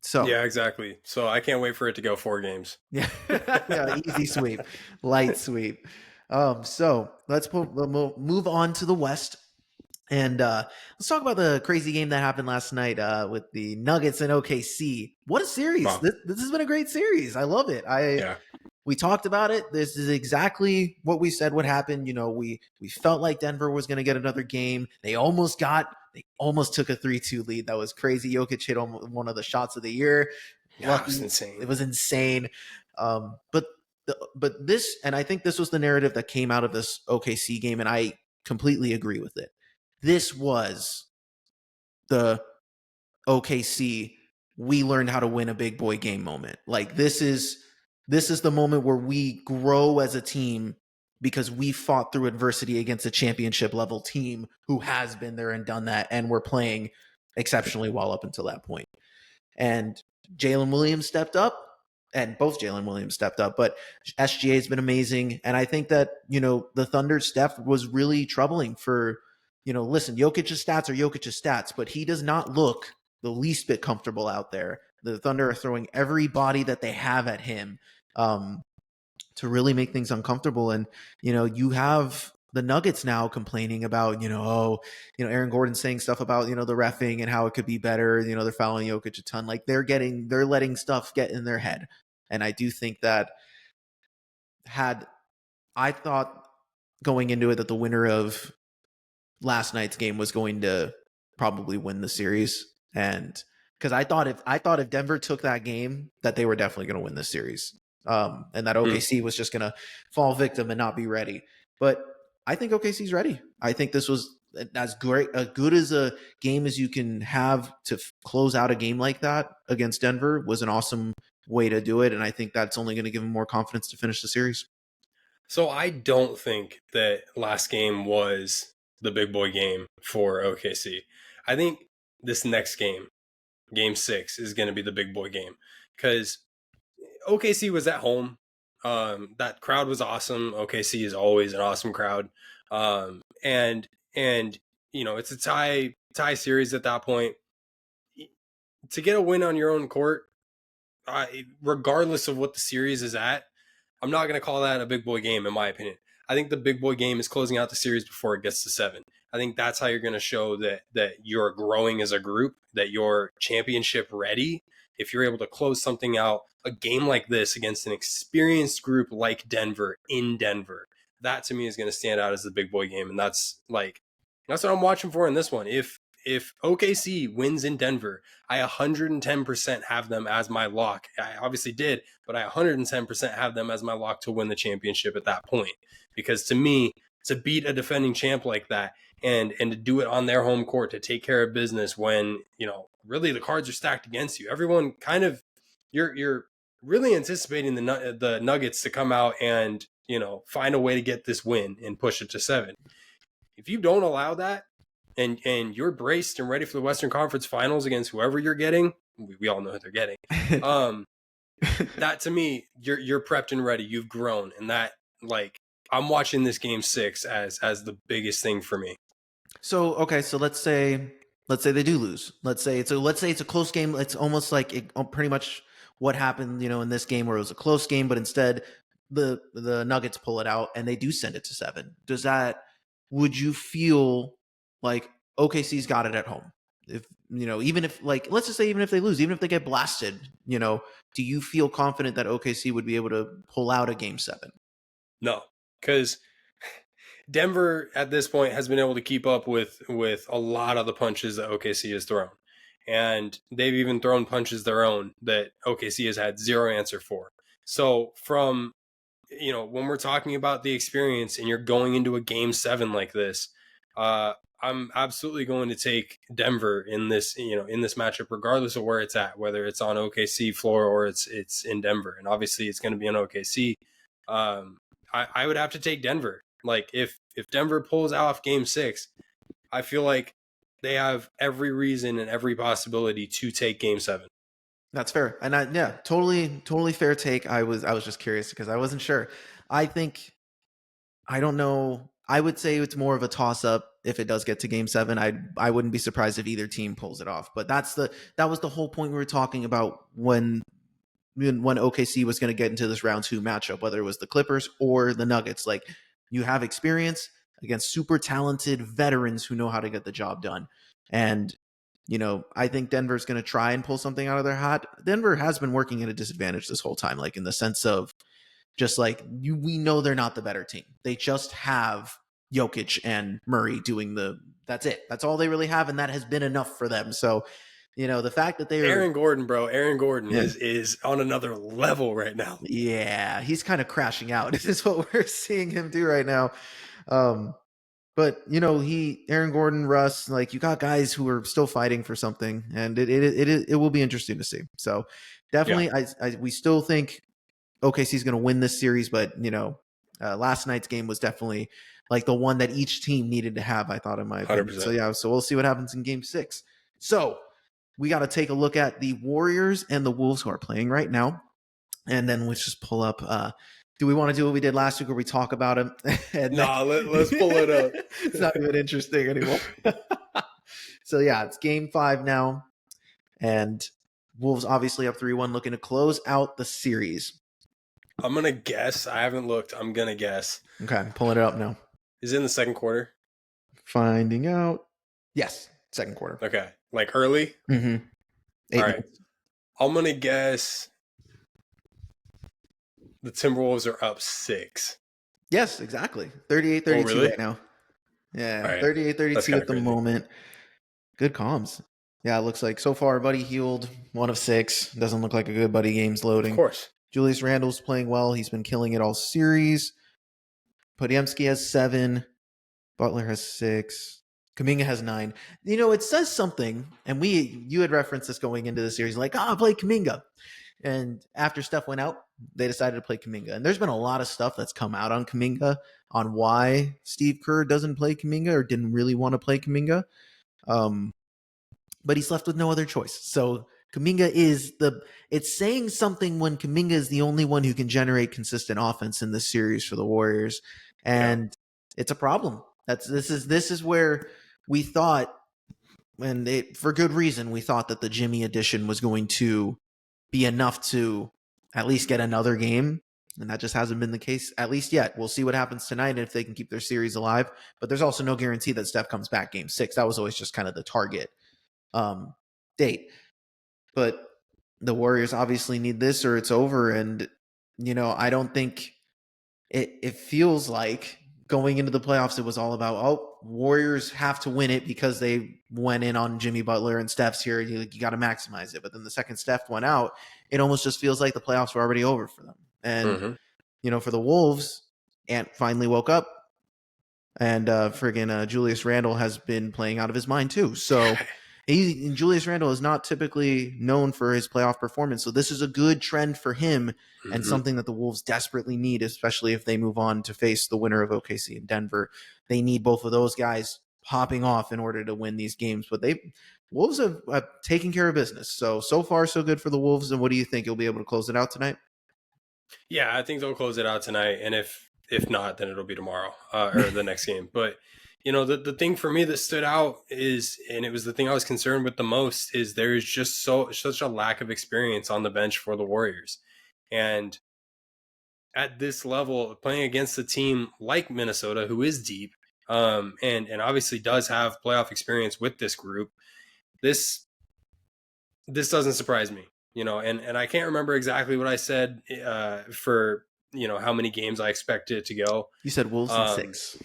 So yeah, exactly. So I can't wait for it to go 4 games. Yeah, easy sweep, light sweep. So let's move on to the West. And let's talk about the crazy game that happened last night with the Nuggets and OKC. What a series. Wow. This has been a great series. I love it. We talked about it. This is exactly what we said would happen. We felt like Denver was going to get another game. They almost took a 3-2 lead. That was crazy. Jokic hit one of the shots of the year. Yeah, it was insane. It was insane. But this, and I think this was the narrative that came out of this OKC game, and I completely agree with it. This was the OKC, we learned how to win a big boy game moment. Like this is the moment where we grow as a team because we fought through adversity against a championship level team who has been there and done that, and we're playing exceptionally well up until that point. And Jalen Williams stepped up, and both Jalen Williams stepped up, but SGA has been amazing. And I think that, the Thunder's Steph was really troubling for, listen, Jokic's stats are Jokic's stats, but he does not look the least bit comfortable out there. The Thunder are throwing every body that they have at him to really make things uncomfortable. And, you have the Nuggets now complaining about, Aaron Gordon saying stuff about, the reffing and how it could be better. They're fouling Jokic a ton. Like they're letting stuff get in their head. And I do think that I thought going into it that the winner of last night's game was going to probably win the series. And because I thought if Denver took that game, that they were definitely going to win this series. And that OKC was just going to fall victim and not be ready. But I think OKC's ready. I think this was as good as a game as you can have to close out a game like that against Denver. Was an awesome way to do it. And I think that's only going to give them more confidence to finish the series. So I don't think that last game was the big boy game for OKC. I think this next game, game 6, is going to be the big boy game because OKC was at home. That crowd was awesome. OKC is always an awesome crowd. And it's a tie series at that point. To get a win on your own court, regardless of what the series is at, I'm not going to call that a big boy game, in my opinion. I think the big boy game is closing out the series before it gets to 7. I think that's how you're going to show that you're growing as a group, that you're championship ready. If you're able to close something out, a game like this against an experienced group like Denver in Denver, that to me is going to stand out as the big boy game. And that's what I'm watching for in this one. If OKC wins in Denver, I 110% have them as my lock. I obviously did, but I 110% have them as my lock to win the championship at that point. Because to me, to beat a defending champ like that and to do it on their home court, to take care of business when, really the cards are stacked against you. Everyone kind of, you're really anticipating the Nuggets to come out and, find a way to get this win and push it to 7. If you don't allow that, and you're braced and ready for the Western Conference Finals against whoever you're getting, we all know who they're getting. That to me, you're prepped and ready. You've grown, and that I'm watching this game 6 as the biggest thing for me. So okay, so let's say they do lose. Let's say it's a close game. It's almost like pretty much what happened, in this game where it was a close game, but instead the Nuggets pull it out and they do send it to 7. Would you feel like OKC's got it at home? If even if let's just say even if they lose, even if they get blasted, do you feel confident that OKC would be able to pull out a game 7? No, because Denver at this point has been able to keep up with a lot of the punches that OKC has thrown. And they've even thrown punches their own that OKC has had zero answer for. So from, when we're talking about the experience and you're going into a game 7 like this, I'm absolutely going to take Denver in this matchup, regardless of where it's at, whether it's on OKC floor or it's in Denver. And obviously it's going to be on OKC. I would have to take Denver. If Denver pulls off game 6, I feel like they have every reason and every possibility to take game 7. That's fair. And totally fair take. I was just curious because I wasn't sure. I don't know. I would say it's more of a toss up if it does get to game 7. I wouldn't be surprised if either team pulls it off. But that was the whole point we were talking about when OKC was going to get into this round 2 matchup, whether it was the Clippers or the Nuggets. You have experience against super talented veterans who know how to get the job done. And, I think Denver's going to try and pull something out of their hat. Denver has been working at a disadvantage this whole time, in the sense of just we know they're not the better team. They just have Jokic and Murray doing that's it. That's all they really have. And that has been enough for them. So, the fact that they Aaron Gordon, bro. Aaron Gordon is on another level right now. Yeah, he's kind of crashing out. This is what we're seeing him do right now. But Aaron Gordon, Russ, you got guys who are still fighting for something, and it will be interesting to see. So definitely, we still think OKC is going to win this series, but last night's game was definitely the one that each team needed to have, I thought, in my opinion. 100%. So we'll see what happens in game 6. So we got to take a look at the Warriors and the Wolves who are playing right now. And then let's just pull up. Do we want to do what we did last week where we talk about them? Let's pull it up. It's not even interesting anymore. So, it's game 5 now. And Wolves obviously up 3-1, looking to close out the series. I'm going to guess. I haven't looked. I'm going to guess. Okay, I'm pulling it up now. Is it in the second quarter? Finding out. Yes, second quarter. Okay, like early. Mm-hmm. All 8 right, minutes. I'm gonna guess the Timberwolves are up 6. Yes, exactly. 38 Oh, 32 really? right now. All Yeah, right, 38 that's 32 kind at of the crazy. moment. Good comms. Yeah, it looks like so far Buddy Healed, 1 of 6. Doesn't look like a good Buddy game's Of loading. course. Julius Randle's playing well. He's been killing it all series. Podziemski has 7. Butler has 6. Kuminga has 9. You know, it says something, and you had referenced this going into the series, like, play Kuminga. And after Steph went out, they decided to play Kuminga. And there's been a lot of stuff that's come out on Kuminga on why Steve Kerr doesn't play Kuminga or didn't really want to play Kuminga. But he's left with no other choice. So Kuminga it's saying something when Kuminga is the only one who can generate consistent offense in this series for the Warriors. Yeah. And it's a problem. This is where we thought, and for good reason, we thought that the Jimmy addition was going to be enough to at least get another game. And that just hasn't been the case, at least yet. We'll see what happens tonight and if they can keep their series alive. But there's also no guarantee that Steph comes back game 6. That was always just kind of the target date. But the Warriors obviously need this or it's over. And, I don't think it feels like going into the playoffs, it was all about, Warriors have to win it because they went in on Jimmy Butler and Steph's here. You got to maximize it. But then the second Steph went out, it almost just feels like the playoffs were already over for them. And, for the Wolves, Ant finally woke up. And Julius Randle has been playing out of his mind too. So Julius Randle is not typically known for his playoff performance. So this is a good trend for him and something that the Wolves desperately need, especially if they move on to face the winner of OKC and Denver. They need both of those guys popping off in order to win these games. But Wolves have taken care of business. So far, so good for the Wolves. And what do you think? You'll be able to close it out tonight? Yeah, I think they'll close it out tonight. And if not, then it'll be tomorrow or the next game. But, the thing for me that stood out is, and it was the thing I was concerned with the most, is there's just such a lack of experience on the bench for the Warriors. And at this level, playing against a team like Minnesota, who is deep, and obviously does have playoff experience with this group, this doesn't surprise me, and I can't remember exactly what I said for, how many games I expect it to go. You said Wolves in 6.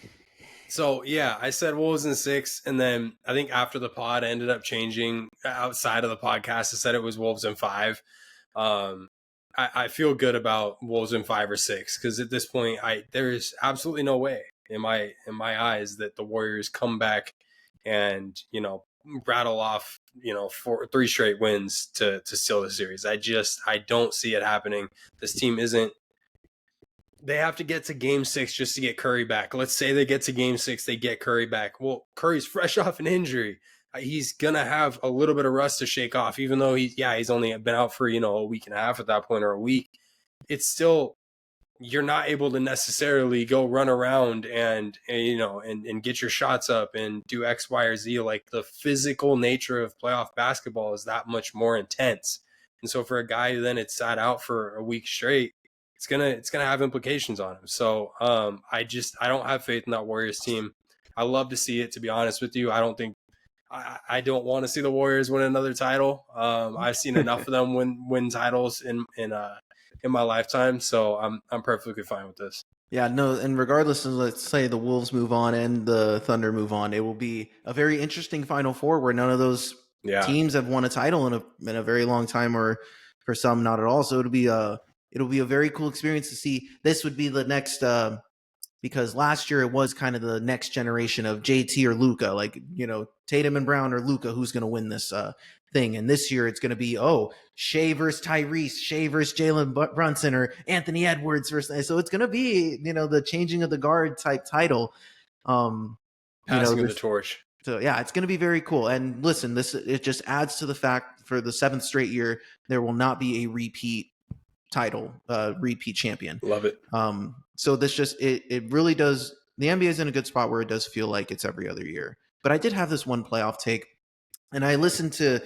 So yeah, I said Wolves in 6, and then I think after the pod I ended up changing outside of the podcast. I said it was Wolves in 5. I feel good about Wolves in 5 or 6 because at this point, there's absolutely no way in my eyes that the Warriors come back and rattle off 3 straight wins to steal the series. I don't see it happening. This team isn't. They have to get to game 6 just to get Curry back. Let's say they get to game 6, they get Curry back. Well, Curry's fresh off an injury. He's going to have a little bit of rust to shake off, even though he's only been out for, a week and a half at that point, or a week. It's still, you're not able to necessarily go run around and get your shots up and do X, Y, or Z. Like, the physical nature of playoff basketball is that much more intense. And so for a guy who then it's sat out for a week straight, it's gonna have implications on him. So I don't have faith in that Warriors team. I love to see it, to be honest with you. I don't want to see the Warriors win another title. I've seen enough of them win titles in my lifetime, so I'm perfectly fine with this. Yeah, no, and regardless of, let's say, the Wolves move on and the Thunder move on, it will be a very interesting Final Four where none of those teams have won a title in a very long time, or for some not at all. So it'll be a very cool experience to see. This would be the next because last year it was kind of the next generation of JT or Luka, like, Tatum and Brown or Luka, who's going to win this thing. And this year it's going to be, Shea versus Tyrese, Shea versus Jalen Brunson, or Anthony Edwards versus. So it's going to be, the changing of the guard type title. Passing of the torch. So yeah, it's going to be very cool. And listen, it just adds to the fact for the 7th straight year, there will not be a repeat title, repeat champion. Love it. So this just, it really does. The NBA is in a good spot where it does feel like it's every other year. But I did have this one playoff take, and I listened to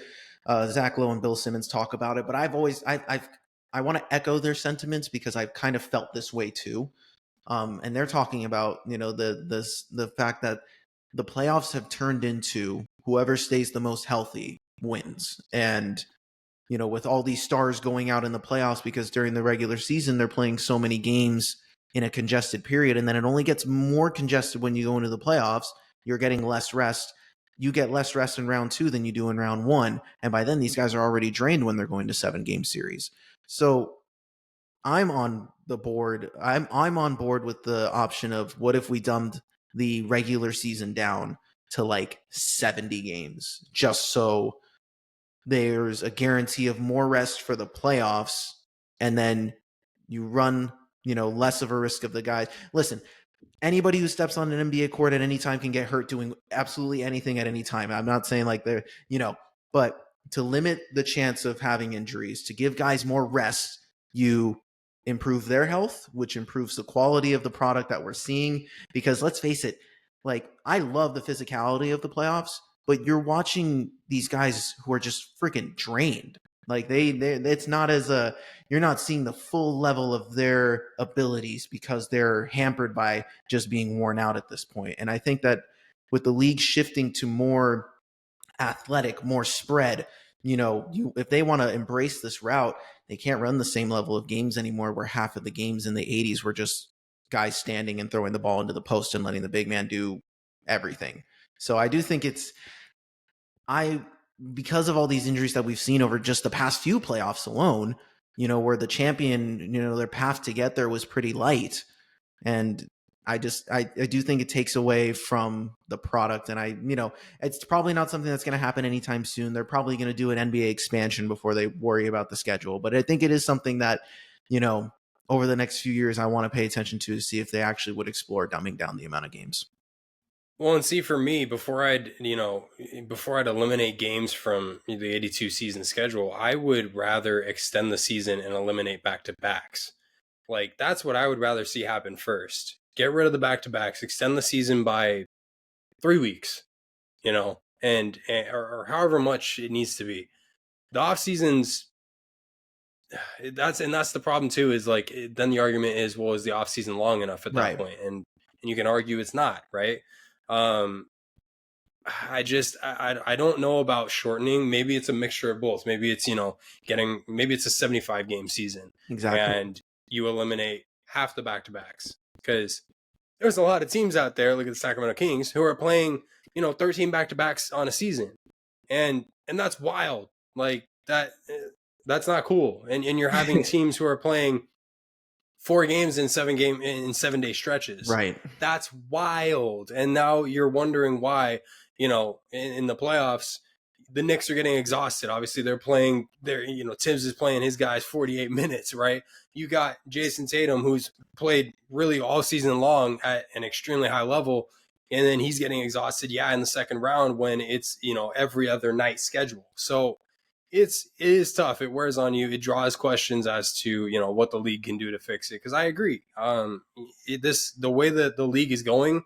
Zach Lowe and Bill Simmons talk about it. But I want to echo their sentiments because I've kind of felt this way too. And they're talking about, the fact that the playoffs have turned into whoever stays the most healthy wins. And with all these stars going out in the playoffs, because during the regular season they're playing so many games in a congested period, and then it only gets more congested when you go into the playoffs. You're getting less rest. You get less rest in round 2 than you do in round 1, and by then these guys are already drained when they're going to 7-game series. So I'm on the board. I'm on board with the option of, what if we dumbed the regular season down to like 70 games, just so there's a guarantee of more rest for the playoffs, and then you run, less of a risk of the guys. Listen, anybody who steps on an NBA court at any time can get hurt doing absolutely anything at any time. I'm not saying like they're, but to limit the chance of having injuries, to give guys more rest, you improve their health, which improves the quality of the product that we're seeing. Because let's face it, like, I love the physicality of the playoffs, but you're watching these guys who are just freaking drained. Like it's not as you're not seeing the full level of their abilities because they're hampered by just being worn out at this point. And I think that with the league shifting to more athletic, more spread, if they want to embrace this route, they can't run the same level of games anymore, where half of the games in the 80s were just guys standing and throwing the ball into the post and letting the big man do everything. So I do think because of all these injuries that we've seen over just the past few playoffs alone, where the champion, their path to get there was pretty light. And I do think it takes away from the product. And it's probably not something that's going to happen anytime soon. They're probably going to do an NBA expansion before they worry about the schedule. But I think it is something that, over the next few years, I want to pay attention to see if they actually would explore dumbing down the amount of games. Well, and see, for me, before I'd eliminate games from the 82 season schedule, I would rather extend the season and eliminate back-to-backs. Like, that's what I would rather see happen first. Get rid of the back-to-backs, extend the season by 3 weeks, or however much it needs to be. The off seasons, that's the problem too, is like, then the argument is, well, is the off season long enough at that point? And you can argue it's not, right? I don't know about shortening. Maybe it's a mixture of both. Maybe it's, maybe it's a 75 game season. Exactly. And you eliminate half the back-to-backs, because there's a lot of teams out there, look at the Sacramento Kings, who are playing, 13 back-to-backs on a season. And that's wild. Like, that's not cool. And you're having teams who are playing 4 games in 7-day stretches. Right. That's wild. And now you're wondering why, in the playoffs, the Knicks are getting exhausted. Obviously, Tibbs is playing his guys 48 minutes, right? You got Jayson Tatum, who's played really all season long at an extremely high level, and then he's getting exhausted, in the second round when it's, every other night schedule. So it is tough. It wears on you. It draws questions as to, what the league can do to fix it. Because I agree. The way that the league is going,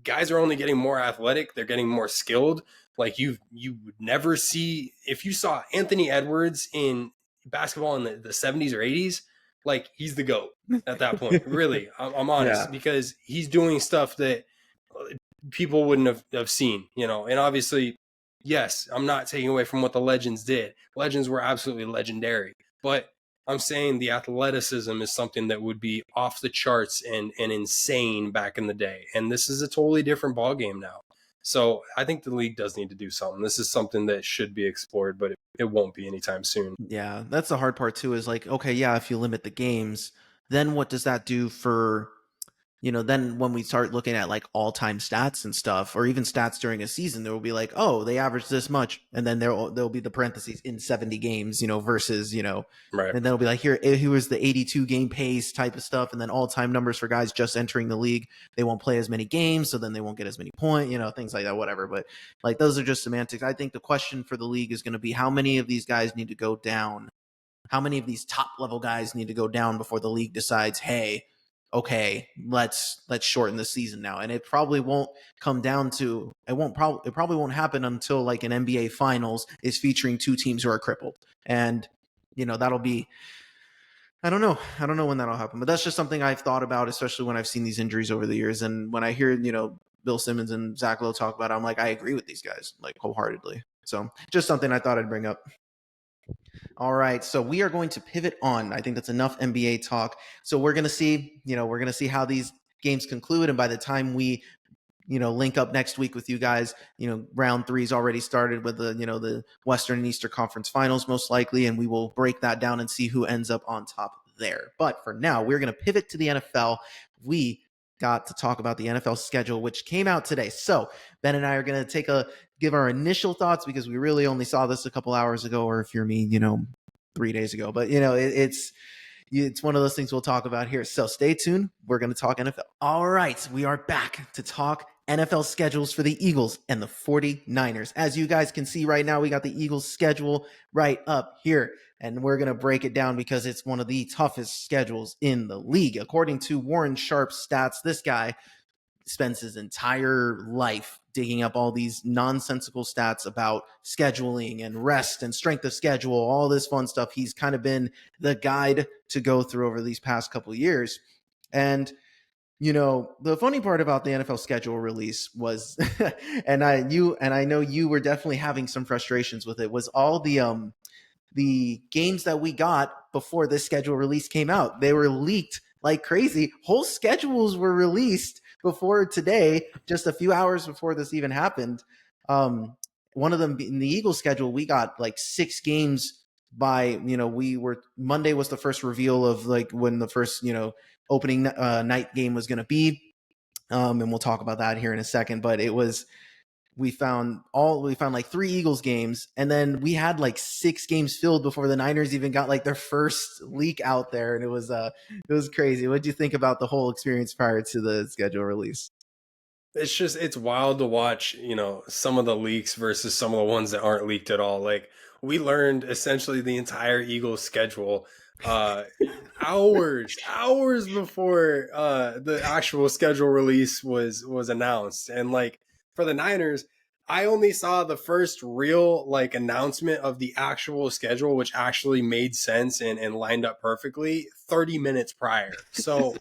guys are only getting more athletic. They're getting more skilled. Like, you would never see, if you saw Anthony Edwards in basketball in the 70s or 80s, like, he's the GOAT at that point. Really, I'm honest, because he's doing stuff that people wouldn't have seen, and obviously, yes, I'm not taking away from what the legends did. Legends were absolutely legendary, but I'm saying the athleticism is something that would be off the charts and insane back in the day. And this is a totally different ballgame now. So I think the league does need to do something. This is something that should be explored, but it won't be anytime soon. Yeah, that's the hard part too, is like, okay, yeah, if you limit the games, then what does that do for, then when we start looking at like all-time stats and stuff, or even stats during a season, there will be like, oh, they averaged this much, and then there'll be the parentheses in 70 games, versus, right. And then it'll be like, here was the 82 game pace type of stuff, and then all-time numbers for guys just entering the league. They won't play as many games, so then they won't get as many points, things like that, whatever. But like, those are just semantics. I think the question for the league is going to be, how many of these guys need to go down? How many of these top level guys need to go down before the league decides, hey, okay, let's shorten the season now? And it probably won't come down to, it probably won't happen until like an NBA finals is featuring 2 teams who are crippled. And that'll be I don't know. I don't know when that'll happen, but that's just something I've thought about, especially when I've seen these injuries over the years. And when I hear, Bill Simmons and Zach Lowe talk about it, I'm like, I agree with these guys, like, wholeheartedly. So just something I thought I'd bring up. All right, so we are going to pivot on. I think that's enough NBA talk. So we're going to see, how these games conclude, and by the time we link up next week with you guys, round 3's already started with the Western and Eastern Conference Finals most likely, and we will break that down and see who ends up on top there. But for now, we're going to pivot to the NFL. We got to talk about the NFL schedule, which came out today. So Ben and I are going to give our initial thoughts, because we really only saw this a couple hours ago, or if you're me, 3 days ago. But it's one of those things we'll talk about here. So stay tuned. We're going to talk NFL. All right, we are back to talk NFL schedules for the Eagles and the 49ers. As you guys can see right now, we got the Eagles schedule right up here, and we're going to break it down because it's one of the toughest schedules in the league. According to Warren Sharp's stats, this guy spends his entire life digging up all these nonsensical stats about scheduling and rest and strength of schedule, all this fun stuff. He's kind of been the guide to go through over these past couple of years. And the funny part about the NFL schedule release was, and I know you were definitely having some frustrations with it, was all the games that we got before this schedule release came out. They were leaked like crazy. Whole schedules were released before today, just a few hours before this even happened. One of them in the Eagles schedule, we got like 6 games by, Monday was the first reveal of like when the first, opening night game was going to be. And we'll talk about that here in a second, but we found like 3 Eagles games, and then we had like 6 games filled before the Niners even got like their first leak out there. And it was crazy. What did you think about the whole experience prior to the schedule release? It's wild to watch, some of the leaks versus some of the ones that aren't leaked at all. Like, we learned essentially the entire Eagles schedule hours before the actual schedule release was announced. And like, for the Niners, I only saw the first real like announcement of the actual schedule, which actually made sense and lined up perfectly 30 minutes prior. So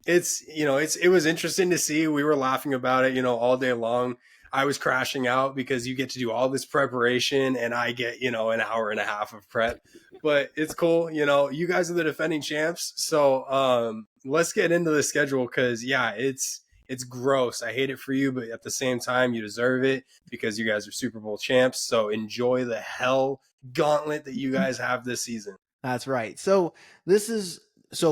it was interesting to see. We were laughing about it, all day long. I was crashing out because you get to do all this preparation and I get, an hour and a half of prep. But it's cool, you guys are the defending champs. So let's get into the schedule, because it's gross. I hate it for you, but at the same time, you deserve it because you guys are Super Bowl champs. So enjoy the hell gauntlet that you guys have this season. That's right. So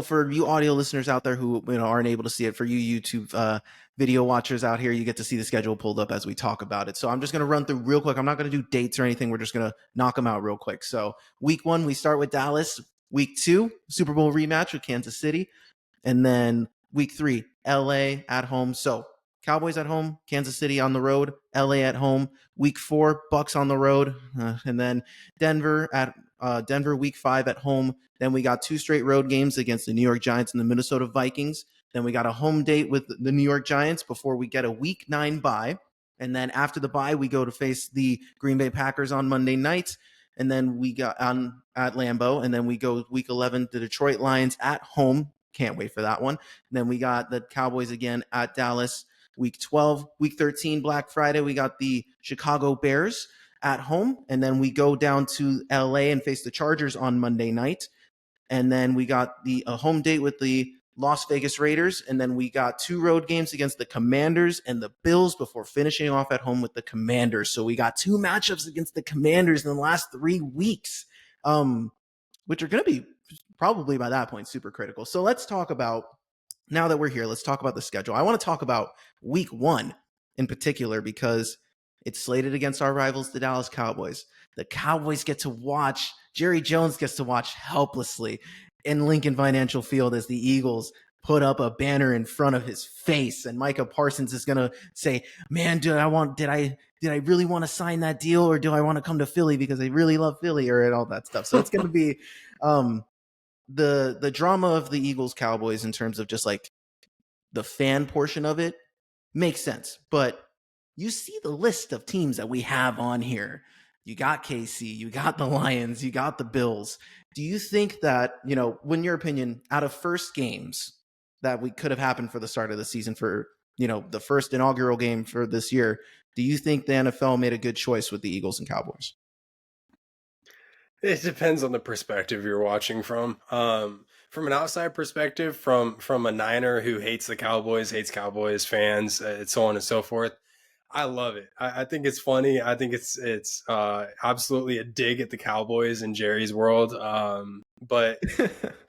for you audio listeners out there who aren't able to see it, for you YouTube video watchers out here, you get to see the schedule pulled up as we talk about it. So I'm just going to run through real quick. I'm not going to do dates or anything. We're just going to knock them out real quick. So week 1, we start with Dallas. Week 2, Super Bowl rematch with Kansas City. And then week 3, LA at home. So Cowboys at home, Kansas City on the road, LA at home. Week 4, Bucks on the road. And then Denver week 5 at home. Then we got 2 straight road games against the New York Giants and the Minnesota Vikings. Then we got a home date with the New York Giants before we get a week 9 bye. And then after the bye, we go to face the Green Bay Packers on Monday night. And then we got on at Lambeau. And then we go week 11, the Detroit Lions at home. Can't wait for that one. And then we got the Cowboys again at Dallas. Week 12, week 13, Black Friday, we got the Chicago Bears at home. And then we go down to LA and face the Chargers on Monday night. And then we got a home date with the Las Vegas Raiders. And then we got 2 road games against the Commanders and the Bills before finishing off at home with the Commanders. So we got 2 matchups against the Commanders in the last 3 weeks, which are going to be probably by that point super critical. So let's talk about, now that we're here, let's talk about the schedule. I want to talk about week 1 in particular because it's slated against our rivals, the Dallas Cowboys. The Cowboys get to watch, Jerry Jones gets to watch helplessly in Lincoln Financial Field as the Eagles put up a banner in front of his face. And Micah Parsons is going to say, man, did I really want to sign that deal, or do I want to come to Philly because I really love Philly, or all that stuff. So it's going to be the drama of the Eagles Cowboys in terms of just like the fan portion of it makes sense. But you see the list of teams that we have on here. you got KC, you got the Lions, you got the Bills. Do you think that, in your opinion, out of first games that we could have happened for the start of the season for, the first inaugural game for this year, do you think the NFL made a good choice with the Eagles and Cowboys? It depends on the perspective you're watching from. From an outside perspective, from a Niner who hates the Cowboys, hates Cowboys fans, and so on and so forth, I love it. I think it's funny. I think it's absolutely a dig at the Cowboys in Jerry's world. But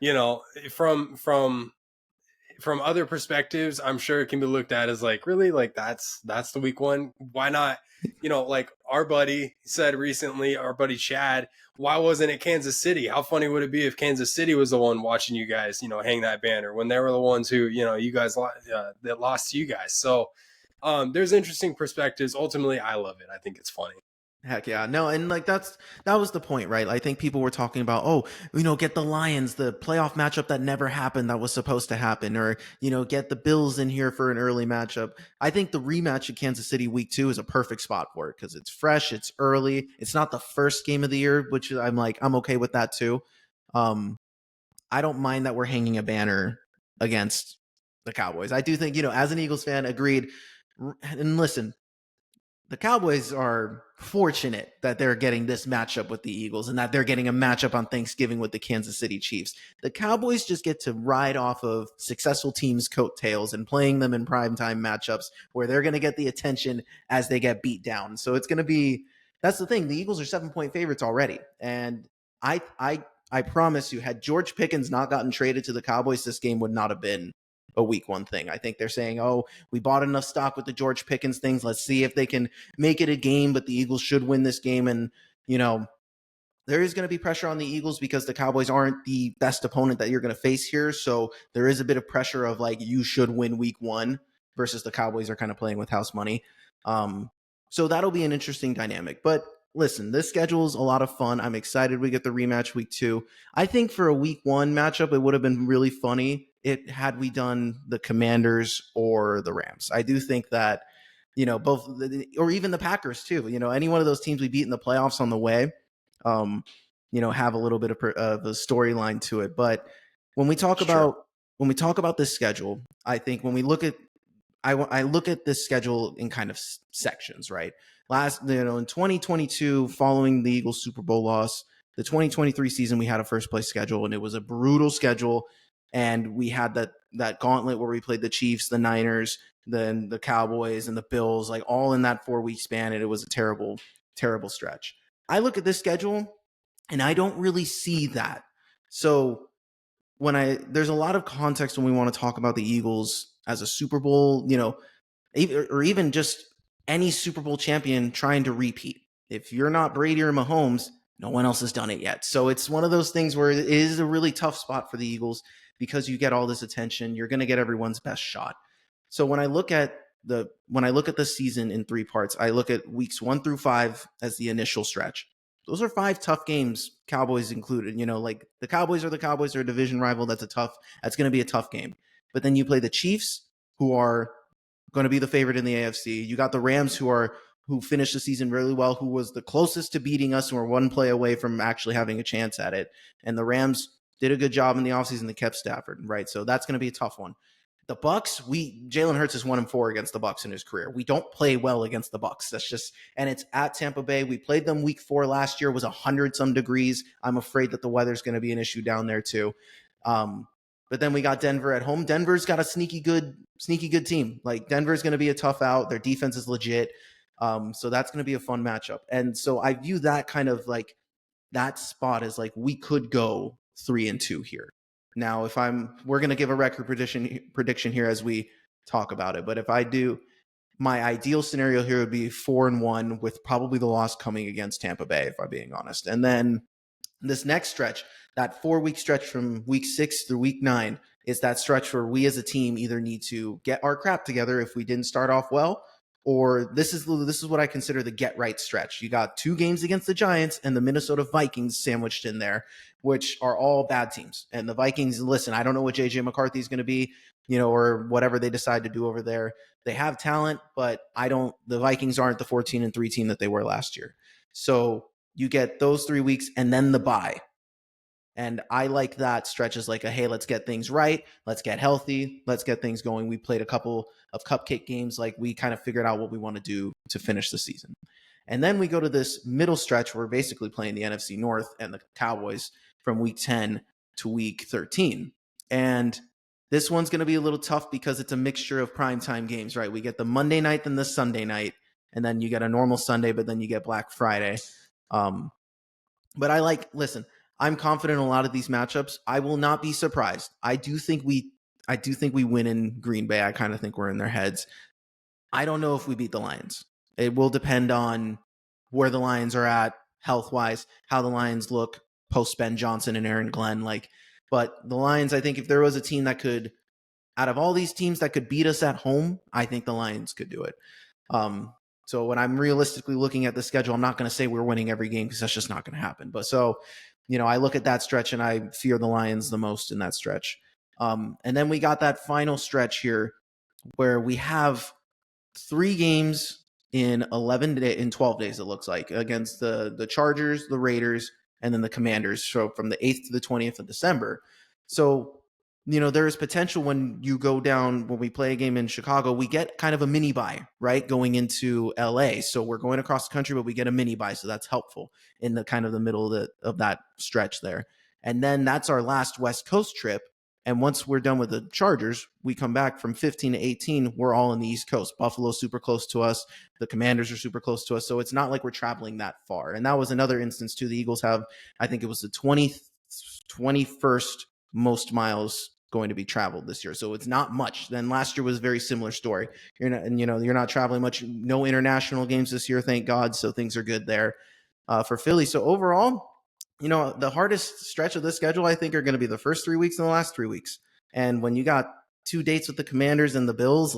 you know, from other perspectives, I'm sure it can be looked at as like, really, like that's the week one. Why not? Like our buddy said recently, our buddy Chad, why wasn't it Kansas City? How funny would it be if Kansas City was the one watching you guys, hang that banner when they were the ones who, you guys that lost to you guys. So there's interesting perspectives. Ultimately, I love it. I think it's funny. Heck yeah. No, and like that was the point, right? I think people were talking about, get the Lions, the playoff matchup that never happened that was supposed to happen, or, get the Bills in here for an early matchup. I think the rematch at Kansas City week 2 is a perfect spot for it because it's fresh, it's early, it's not the first game of the year, which I'm okay with that too. I don't mind that we're hanging a banner against the Cowboys. I do think, as an Eagles fan, agreed. And listen, the Cowboys are fortunate that they're getting this matchup with the Eagles and that they're getting a matchup on Thanksgiving with the Kansas City Chiefs. The Cowboys just get to ride off of successful teams' coattails and playing them in primetime matchups where they're going to get the attention as they get beat down. So it's going to be, that's the thing. The Eagles are 7-point favorites already. And I promise you, had George Pickens not gotten traded to the Cowboys, this game would not have been a week 1 thing. I think they're saying, we bought enough stock with the George Pickens things. Let's see if they can make it a game, but the Eagles should win this game. And, there is going to be pressure on the Eagles because the Cowboys aren't the best opponent that you're going to face here. So there is a bit of pressure of like, you should win week 1 versus the Cowboys are kind of playing with house money. So that'll be an interesting dynamic. But listen, this schedule is a lot of fun. I'm excited we get the rematch week 2. I think for a week 1 matchup, it would have been really funny had we done the Commanders or the Rams. I do think that, both, or even the Packers too, any one of those teams we beat in the playoffs on the way, have a little bit of a storyline to it. But when we talk about this schedule, I think when we look at, I look at this schedule in kind of sections, right? In 2022, following the Eagles Super Bowl loss, the 2023 season, we had a first place schedule and it was a brutal schedule. And we had that gauntlet where we played the Chiefs, the Niners, then the Cowboys and the Bills, like all in that 4-week span. And it was a terrible, terrible stretch. I look at this schedule and I don't really see that. So there's a lot of context when we want to talk about the Eagles as a Super Bowl, or even just any Super Bowl champion trying to repeat. If you're not Brady or Mahomes, no one else has done it yet. So it's one of those things where it is a really tough spot for the Eagles because you get all this attention. You're going to get everyone's best shot. So when I look at the season in 3 parts, I look at weeks 1 through 5 as the initial stretch. Those are 5 tough games, Cowboys included. Like the Cowboys are a division rival. That's going to be a tough game. But then you play the Chiefs, who are going to be the favorite in the AFC. You got the Rams, who finished the season really well, who was the closest to beating us and were 1 play away from actually having a chance at it. And the Rams did a good job in the offseason. They kept Stafford, right? So that's going to be a tough one. The Bucks, Jalen Hurts is 1-4 against the Bucks in his career. We don't play well against the Bucks. And it's at Tampa Bay. We played them week 4 last year. It was 100-some degrees. I'm afraid that the weather's going to be an issue down there too. But then we got Denver at home. Denver's got a sneaky good team. Like Denver's going to be a tough out. Their defense is legit. So that's going to be a fun matchup. And so I view that kind of like that spot as like we could go 3-2 here. Now, we're going to give a record prediction here as we talk about it. But if I do, my ideal scenario here would be 4-1 with probably the loss coming against Tampa Bay, if I'm being honest. And then this next stretch, that 4-week stretch from week 6 through week 9, is that stretch where we as a team either need to get our crap together if we didn't start off well, or this is what I consider the get right stretch. You got 2 games against the Giants and the Minnesota Vikings sandwiched in there, which are all bad teams. And the Vikings, listen, I don't know what JJ McCarthy is going to be, or whatever they decide to do over there. They have talent, but the Vikings aren't the 14-3 team that they were last year. So You get those 3 weeks and then the bye. And I like that stretch as like a, hey, let's get things right. Let's get healthy. Let's get things going. We played a couple of cupcake games. Like we kind of figured out what we want to do to finish the season. And then we go to this middle stretch where we're basically playing the NFC North and the Cowboys from week 10 to week 13. And this one's going to be a little tough because it's a mixture of primetime games, right? We get the Monday night and the Sunday night, and then you get a normal Sunday, but then you get Black Friday. But listen, I'm confident in a lot of these matchups. I will not be surprised. I do think we win in Green Bay. I kind of think we're in their heads. I don't know if we beat the Lions. It will depend on where the Lions are at health-wise, how the Lions look post Ben Johnson and Aaron Glenn. But the Lions, I think if there was a team that could, out of all these teams that could beat us at home, I think the Lions could do it. So when I'm realistically looking at the schedule, I'm not going to say we're winning every game because that's just not going to happen. But so, I look at that stretch and I fear the Lions the most in that stretch. And then we got that final stretch here where we have 3 games in 12 days, it looks like, against the Chargers, the Raiders, and then the Commanders. So from the 8th to the 20th of December. So, there is potential when we play a game in Chicago, we get kind of a mini bye, right? Going into LA. So we're going across the country, but we get a mini bye. So that's helpful in the kind of the middle of that stretch there. And then that's our last West Coast trip. And once we're done with the Chargers, we come back from 15 to 18. We're all in the East Coast. Buffalo's super close to us. The Commanders are super close to us. So it's not like we're traveling that far. And that was another instance too. The Eagles have, I think it was the 21st most miles going to be traveled this year. So it's not much. Then last year was a very similar story. You're not traveling much. No international games this year, thank God. So things are good there for Philly. So overall, the hardest stretch of the schedule, I think, are going to be the first 3 weeks and the last 3 weeks. And when you got 2 dates with the Commanders and the Bills,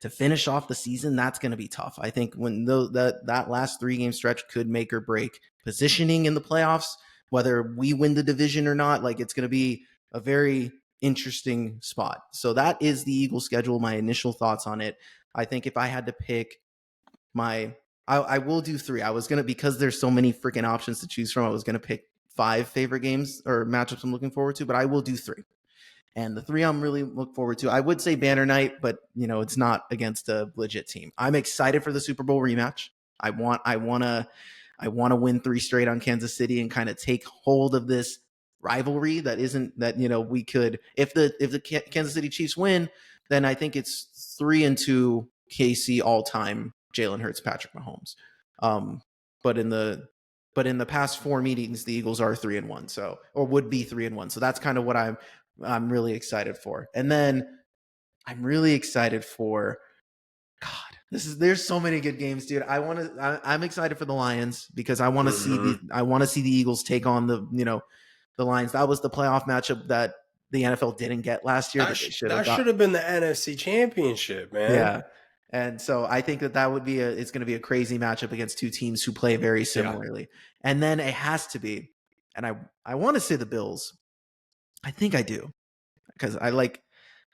to finish off the season, that's going to be tough. I think when that last 3-game stretch could make or break positioning in the playoffs, whether we win the division or not. It's going to be a very interesting spot. So that is the Eagles schedule. My initial thoughts on it. I think if I had to pick I will do 3. I was going to, because there's so many freaking options to choose from, I was going to pick 5 favorite games or matchups I'm looking forward to, but I will do 3. And the 3 I'm really looking forward to, I would say Banner Night, but it's not against a legit team. I'm excited for the Super Bowl rematch. I want to win 3 straight on Kansas City and kind of take hold of this rivalry we could, if the Kansas City Chiefs win, then I think it's 3-2 KC all time Jalen Hurts, Patrick Mahomes. But in the past 4 meetings, the Eagles are 3-1, so, or would be 3-1. So that's kind of what I'm really excited for. And then I'm really excited for, God, there's so many good games, dude. I'm excited for the Lions because I want to see the Eagles take on the Lions. That was the playoff matchup that the NFL didn't get last year. That should have been the NFC Championship, man. Yeah. And so I think that would be it's going to be a crazy matchup against 2 teams who play very similarly. Yeah. And then it has to be, and I want to say the Bills. I think I do, because I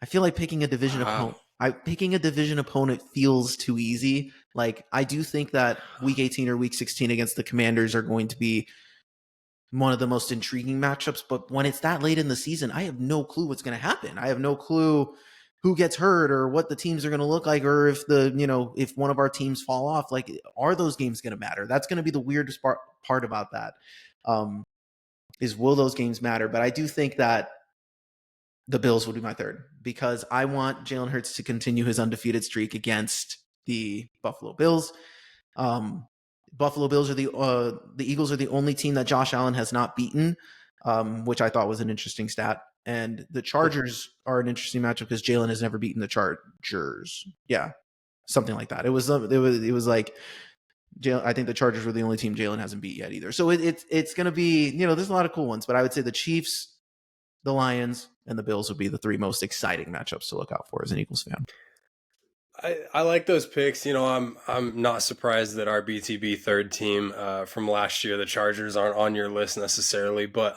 feel like picking a division opponent. Picking a division opponent feels too easy. I do think that week 18 or week 16 against the Commanders are going to be one of the most intriguing matchups. But when it's that late in the season, I have no clue what's going to happen. I have no clue who gets hurt or what the teams are going to look like, or if if one of our teams fall off. Are those games going to matter? That's going to be the weirdest part about that. Is will those games matter? But I do think that the Bills would be my 3rd, because I want Jalen Hurts to continue his undefeated streak against the Buffalo Bills. Buffalo Bills are the Eagles are the only team that Josh Allen has not beaten, which I thought was an interesting stat. And the Chargers are an interesting matchup because Jalen has never beaten the Chargers. Yeah, something like that. It was like I think the Chargers were the only team Jalen hasn't beat yet either. So it's going to be, there's a lot of cool ones, but I would say the Chiefs, the Lions, and the Bills would be the 3 most exciting matchups to look out for as an Eagles fan. I like those picks. I'm not surprised that our BTB 3rd team from last year, the Chargers, aren't on your list necessarily, but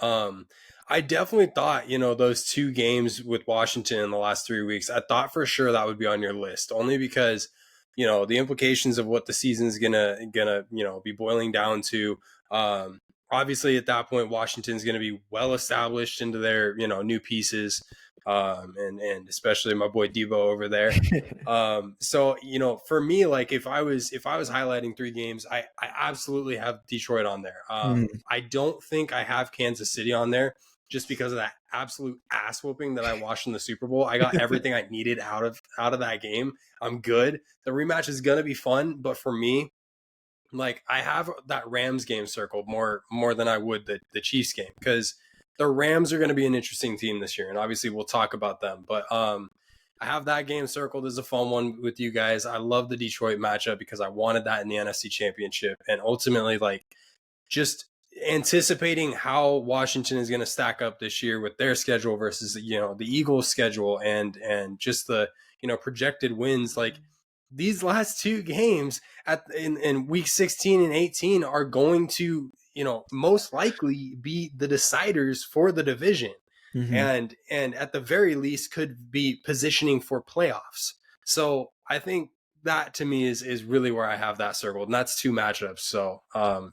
I definitely thought, those 2 games with Washington in the last 3 weeks, I thought for sure that would be on your list, only because the implications of what the season's gonna be boiling down to. Obviously, at that point, Washington's going to be well established into their new pieces, and especially my boy Debo over there. So for me, like if I was highlighting 3 games, I absolutely have Detroit on there. I don't think I have Kansas City on there just because of that absolute ass whooping that I watched in the Super Bowl. I got everything I needed out of that game. I'm good. The rematch is gonna be fun, but for me, like I have that Rams game circled more than I would the Chiefs game, because the Rams are going to be an interesting team this year, and obviously we'll talk about them. But I have that game circled as a fun one with you guys. I love the Detroit matchup because I wanted that in the NFC Championship, and ultimately, like, just anticipating how Washington is going to stack up this year with their schedule versus the Eagles' schedule, and just the projected wins. Like, these last 2 games in week 16 and 18 are going to most likely be the deciders for the division, and at the very least could be positioning for playoffs. So I think that to me is really where I have that circled, and that's 2 matchups. So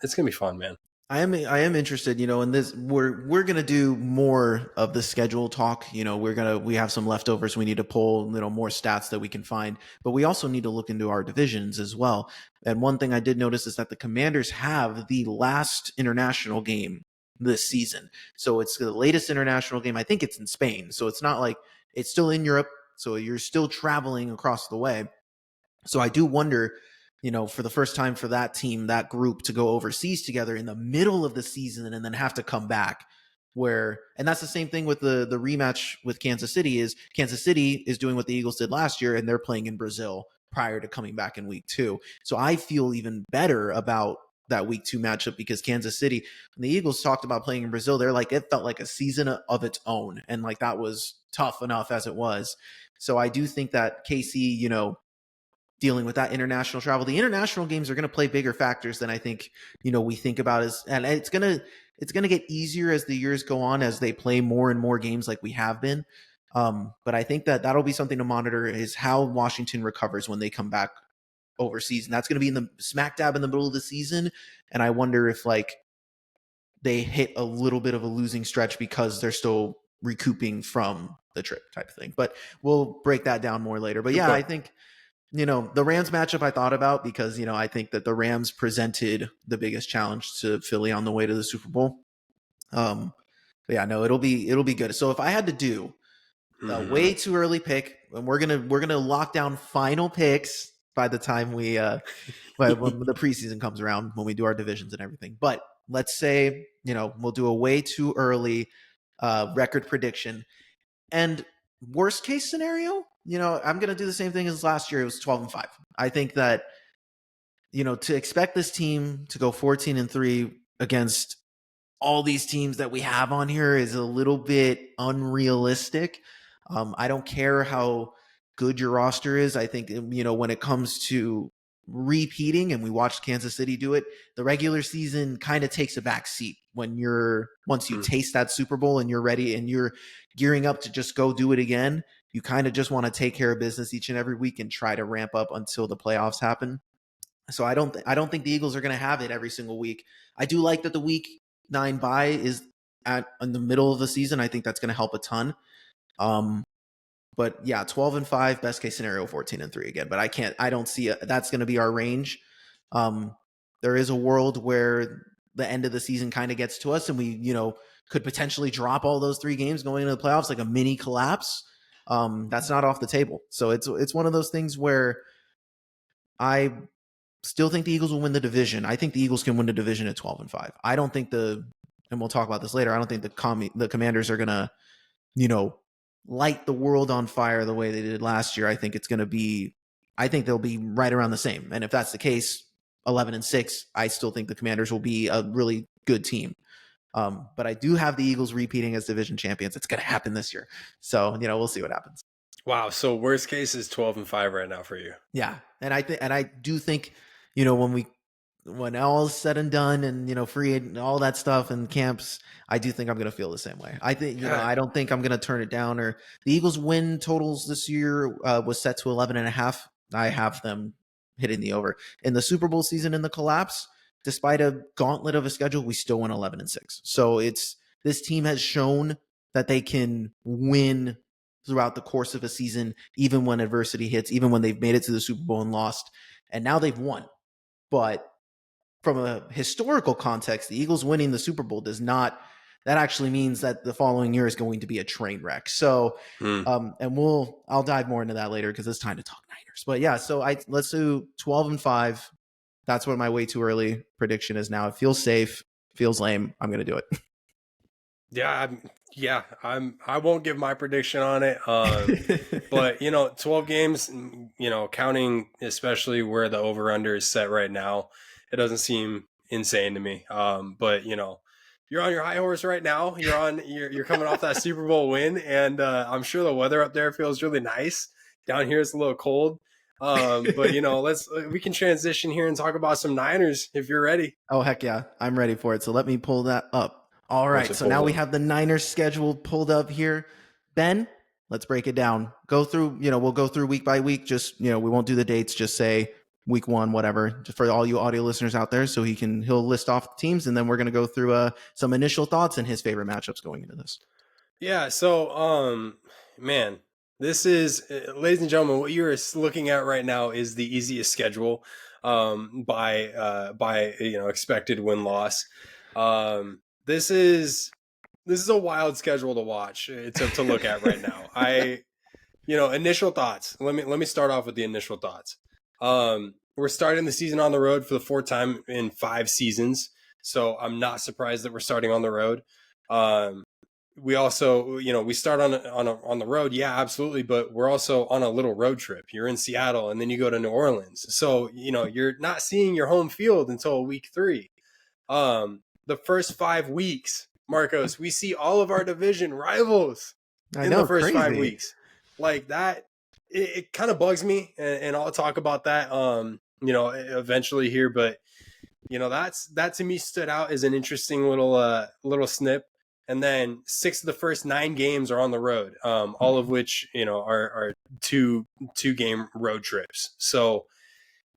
it's gonna be fun, man. I am interested, in this. We're gonna do more of the schedule talk. We have some leftovers. We need to pull, more stats that we can find, but we also need to look into our divisions as well. And one thing I did notice is that the Commanders have the last international game this season. So it's the latest international game. I think it's in Spain. So it's not like it's still in Europe. So you're still traveling across the way. So I do wonder, for the first time for that team, that group, to go overseas together in the middle of the season and then have to come back. And that's the same thing with the rematch with Kansas City. Is Kansas City is doing what the Eagles did last year, and they're playing in Brazil prior to coming back in week 2. So I feel even better about that week 2 matchup, because Kansas City, when the Eagles talked about playing in Brazil, they're like, it felt like a season of its own. And like, that was tough enough as it was. So I do think that KC, dealing with that international travel, the international games are going to play bigger factors than I think, we think about and it's going to get easier as the years go on, as they play more and more games like we have been. But I think that that'll be something to monitor, is how Washington recovers when they come back overseas. And that's going to be in the smack dab in the middle of the season. And I wonder if like they hit a little bit of a losing stretch because they're still recouping from the trip type of thing. But we'll break that down more later. But yeah, I think, the Rams matchup I thought about, because, I think that the Rams presented the biggest challenge to Philly on the way to the Super Bowl. But yeah, no, it'll be good. So if I had to do a way too early pick, and we're gonna lock down final picks by the time we when the preseason comes around, when we do our divisions and everything. But let's say, we'll do a way too early record prediction. And worst case scenario, I'm going to do the same thing as last year. It was 12-5. I think that, to expect this team to go 14-3 against all these teams that we have on here is a little bit unrealistic. I don't care how good your roster is. I think, when it comes to repeating, and we watched Kansas City do it, the regular season kind of takes a back seat when once you taste that Super Bowl and you're ready and you're gearing up to just go do it again. You kind of just want to take care of business each and every week and try to ramp up until the playoffs happen. So I don't think the Eagles are going to have it every single week. I do like that the week 9 bye is in the middle of the season. I think that's going to help a ton. But yeah, 12-5, best case scenario, 14-3 again. But I don't see that's going to be our range. There is a world where the end of the season kind of gets to us, and we, could potentially drop all those 3 games going into the playoffs, like a mini collapse. That's not off the table. So it's one of those things where I still think the Eagles will win the division. I think the Eagles can win the division at 12-5. I don't think and we'll talk about this later, I don't think the Commanders are going to, light the world on fire the way they did last year. I think they'll be right around the same. And if that's the case, 11-6, I still think the Commanders will be a really good team. But I do have the Eagles repeating as division champions. It's going to happen this year. So, we'll see what happens. Wow. So worst case is 12-5 right now for you. Yeah. And I do think, when all is said and done, and, free and all that stuff and camps, I do think I'm going to feel the same way. I think, I don't think I'm going to turn it down. Or the Eagles win totals this year was set to 11.5. I have them hitting the over. In the Super Bowl season in the collapse, despite a gauntlet of a schedule, we still went 11-6. So this team has shown that they can win throughout the course of a season, even when adversity hits, even when they've made it to the Super Bowl and lost. And now they've won. But from a historical context, the Eagles winning the Super Bowl that actually means that the following year is going to be a train wreck. So, and I'll dive more into that later because it's time to talk Niners. But yeah, so let's do 12-5. That's what my way too early prediction is now. It feels safe, feels lame. I'm going to do it. I won't give my prediction on it. But 12 games, counting especially where the over under is set right now, it doesn't seem insane to me. But you're on your high horse right now. You're coming off that Super Bowl win, and I'm sure the weather up there feels really nice. Down here it's a little cold. But we can transition here and talk about some Niners if you're ready. Oh heck yeah, I'm ready for it. So let me pull that up. All right, so now we have the Niners schedule pulled up here. Ben, let's break it down. We'll go through week by week. Just, we won't do the dates. Just say week 1, whatever, just for all you audio listeners out there. So he'll list off the teams, and then we're going to go through some initial thoughts and his favorite matchups going into this. Yeah. So, man, this is, ladies and gentlemen, what you're looking at right now is the easiest schedule by expected win-loss. This is a wild schedule to watch, to look at right now. Initial thoughts. Let me start off with the initial thoughts. We're starting the season on the road for the 4th time in 5 seasons, so I'm not surprised that we're starting on the road. We also, we start on the road, yeah, absolutely, but we're also on a little road trip. You're in Seattle, and then you go to New Orleans, so you're not seeing your home field until week 3. The first 5 weeks, Marcos, we see all of our division rivals in the first 5 weeks. Like that, it kind of bugs me, and I'll talk about that, eventually here. But that to me stood out as an interesting little snip. And then 6 of the first 9 games are on the road, all of which are two game road trips. So.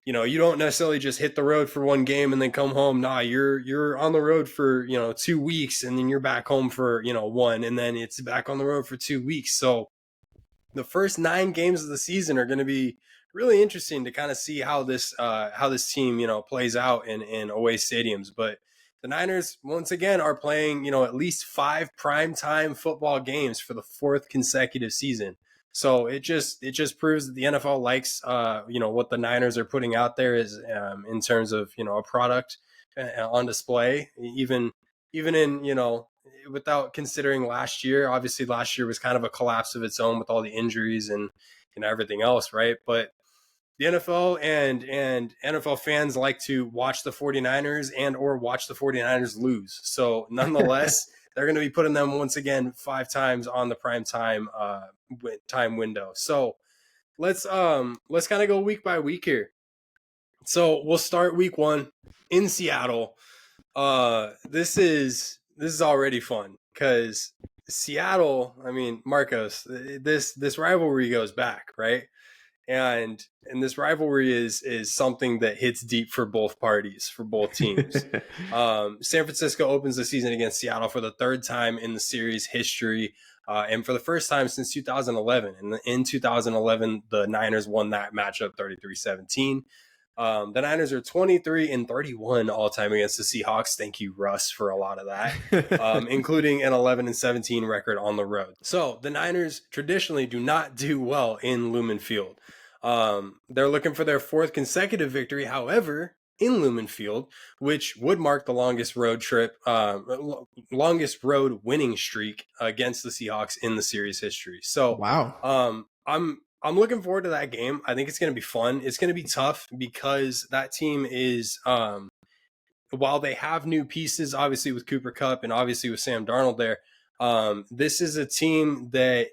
You don't necessarily just hit the road for 1 game and then come home. Nah, you're on the road for, 2 weeks, and then you're back home for, 1, and then it's back on the road for 2 weeks. So the first 9 games of the season are going to be really interesting to kind of see how this team, plays out in away stadiums. But the Niners, once again, are playing, at least 5 primetime football games for the 4th consecutive season. So it just proves that the NFL likes, what the Niners are putting out there is in terms of, a product on display, even in, without considering last year. Obviously, last year was kind of a collapse of its own with all the injuries and everything else, right? But the NFL and NFL fans like to watch the 49ers and or watch the 49ers lose. So nonetheless, they're going to be putting them once again 5 times on the prime time window. So let's kind of go week by week here. So we'll start week 1 in Seattle. This is already fun because Seattle, I mean, Marcos, this rivalry goes back, right? And this rivalry is something that hits deep for both parties, for both teams. San Francisco opens the season against Seattle for the 3rd time in the series history, and for the first time since 2011. And in 2011, the Niners won that matchup 33-17. The Niners are 23-31 all time against the Seahawks. Thank you, Russ, for a lot of that, including an 11-17 record on the road. So the Niners traditionally do not do well in Lumen Field. They're looking for their 4th consecutive victory, however, in Lumen Field, which would mark the longest road winning streak against the Seahawks in the series history. So, wow. I'm looking forward to that game. I think it's going to be fun. It's going to be tough because that team is, while they have new pieces, obviously with Cooper Kupp and obviously with Sam Darnold there, this is a team that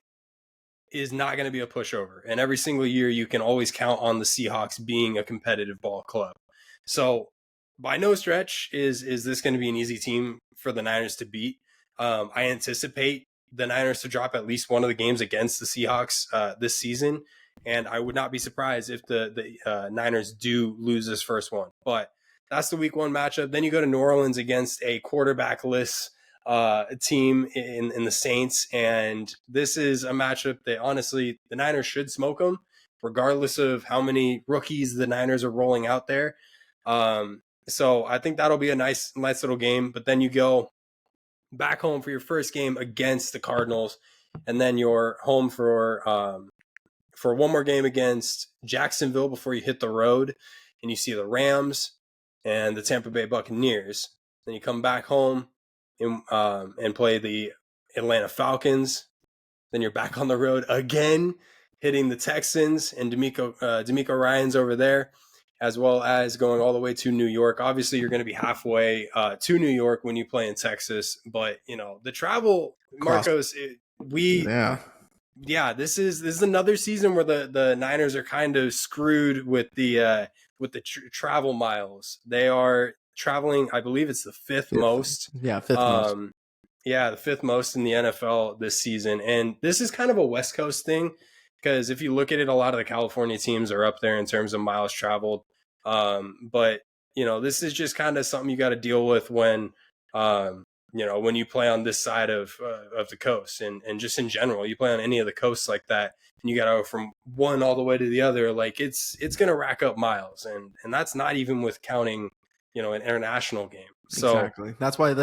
is not going to be a pushover. And every single year you can always count on the Seahawks being a competitive ball club. So by no stretch is this going to be an easy team for the Niners to beat. I anticipate the Niners to drop at least one of the games against the Seahawks this season. And I would not be surprised if the Niners do lose this first one. But that's the week 1 matchup. Then you go to New Orleans against a quarterbackless team in the Saints. And this is a matchup that honestly the Niners should smoke them, regardless of how many rookies the Niners are rolling out there. So I think that'll be a nice little game. But then you go back home for your first game against the Cardinals, and then you're home for one more game against Jacksonville before you hit the road, and you see the Rams and the Tampa Bay Buccaneers. Then you come back home and play the Atlanta Falcons. Then you're back on the road again, hitting the Texans and D'Amico Ryans over there, as well as going all the way to New York. Obviously, you're going to be halfway to New York when you play in Texas, but the travel, Marcos, this is another season where the Niners are kind of screwed with the travel miles. They are traveling, I believe it's the fifth most. Yeah, fifth most. Yeah, the 5th most in the NFL this season. And this is kind of a West Coast thing, because if you look at it, a lot of the California teams are up there in terms of miles traveled. But this is just kind of something you got to deal with when when you play on this side of the coast, and just in general, you play on any of the coasts like that, and you got to go from one all the way to the other. Like it's going to rack up miles, and that's not even with counting an international game. So exactly. That's why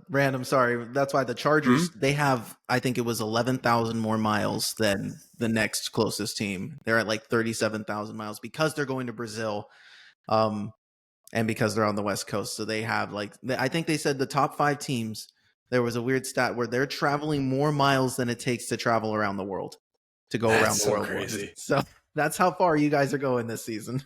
random. Sorry. That's why the Chargers, they have, I think it was 11,000 more miles than the next closest team. They're at like 37,000 miles because they're going to Brazil. And because they're on the West Coast. So they have I think they said the top 5 teams, there was a weird stat where they're traveling more miles than it takes to travel around the world, to go around the world. Crazy. So that's how far you guys are going this season.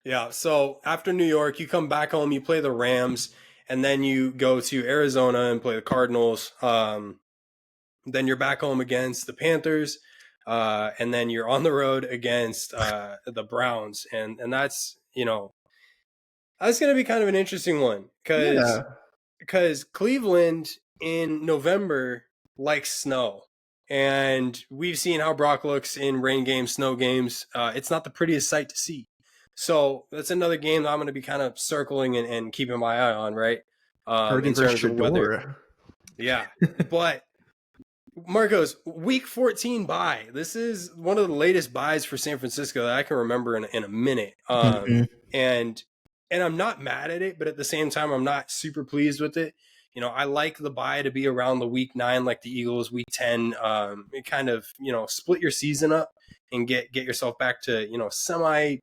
Yeah. So after New York, you come back home, you play the Rams, and then you go to Arizona and play the Cardinals. Then you're back home against the Panthers. And then you're on the road against the Browns. And that's, that's going to be kind of an interesting one, because Cleveland in November likes snow. And we've seen how Brock looks in rain games, snow games. It's not the prettiest sight to see. So that's another game that I'm going to be kind of circling and keeping my eye on, right? In terms of weather. Yeah. But Marcos, week 14 bye. This is one of the latest buys for San Francisco that I can remember in a minute. And I'm not mad at it, but at the same time, I'm not super pleased with it. I like the bye to be around the week 9, like the Eagles, week 10. It kind of, split your season up and get yourself back to, semi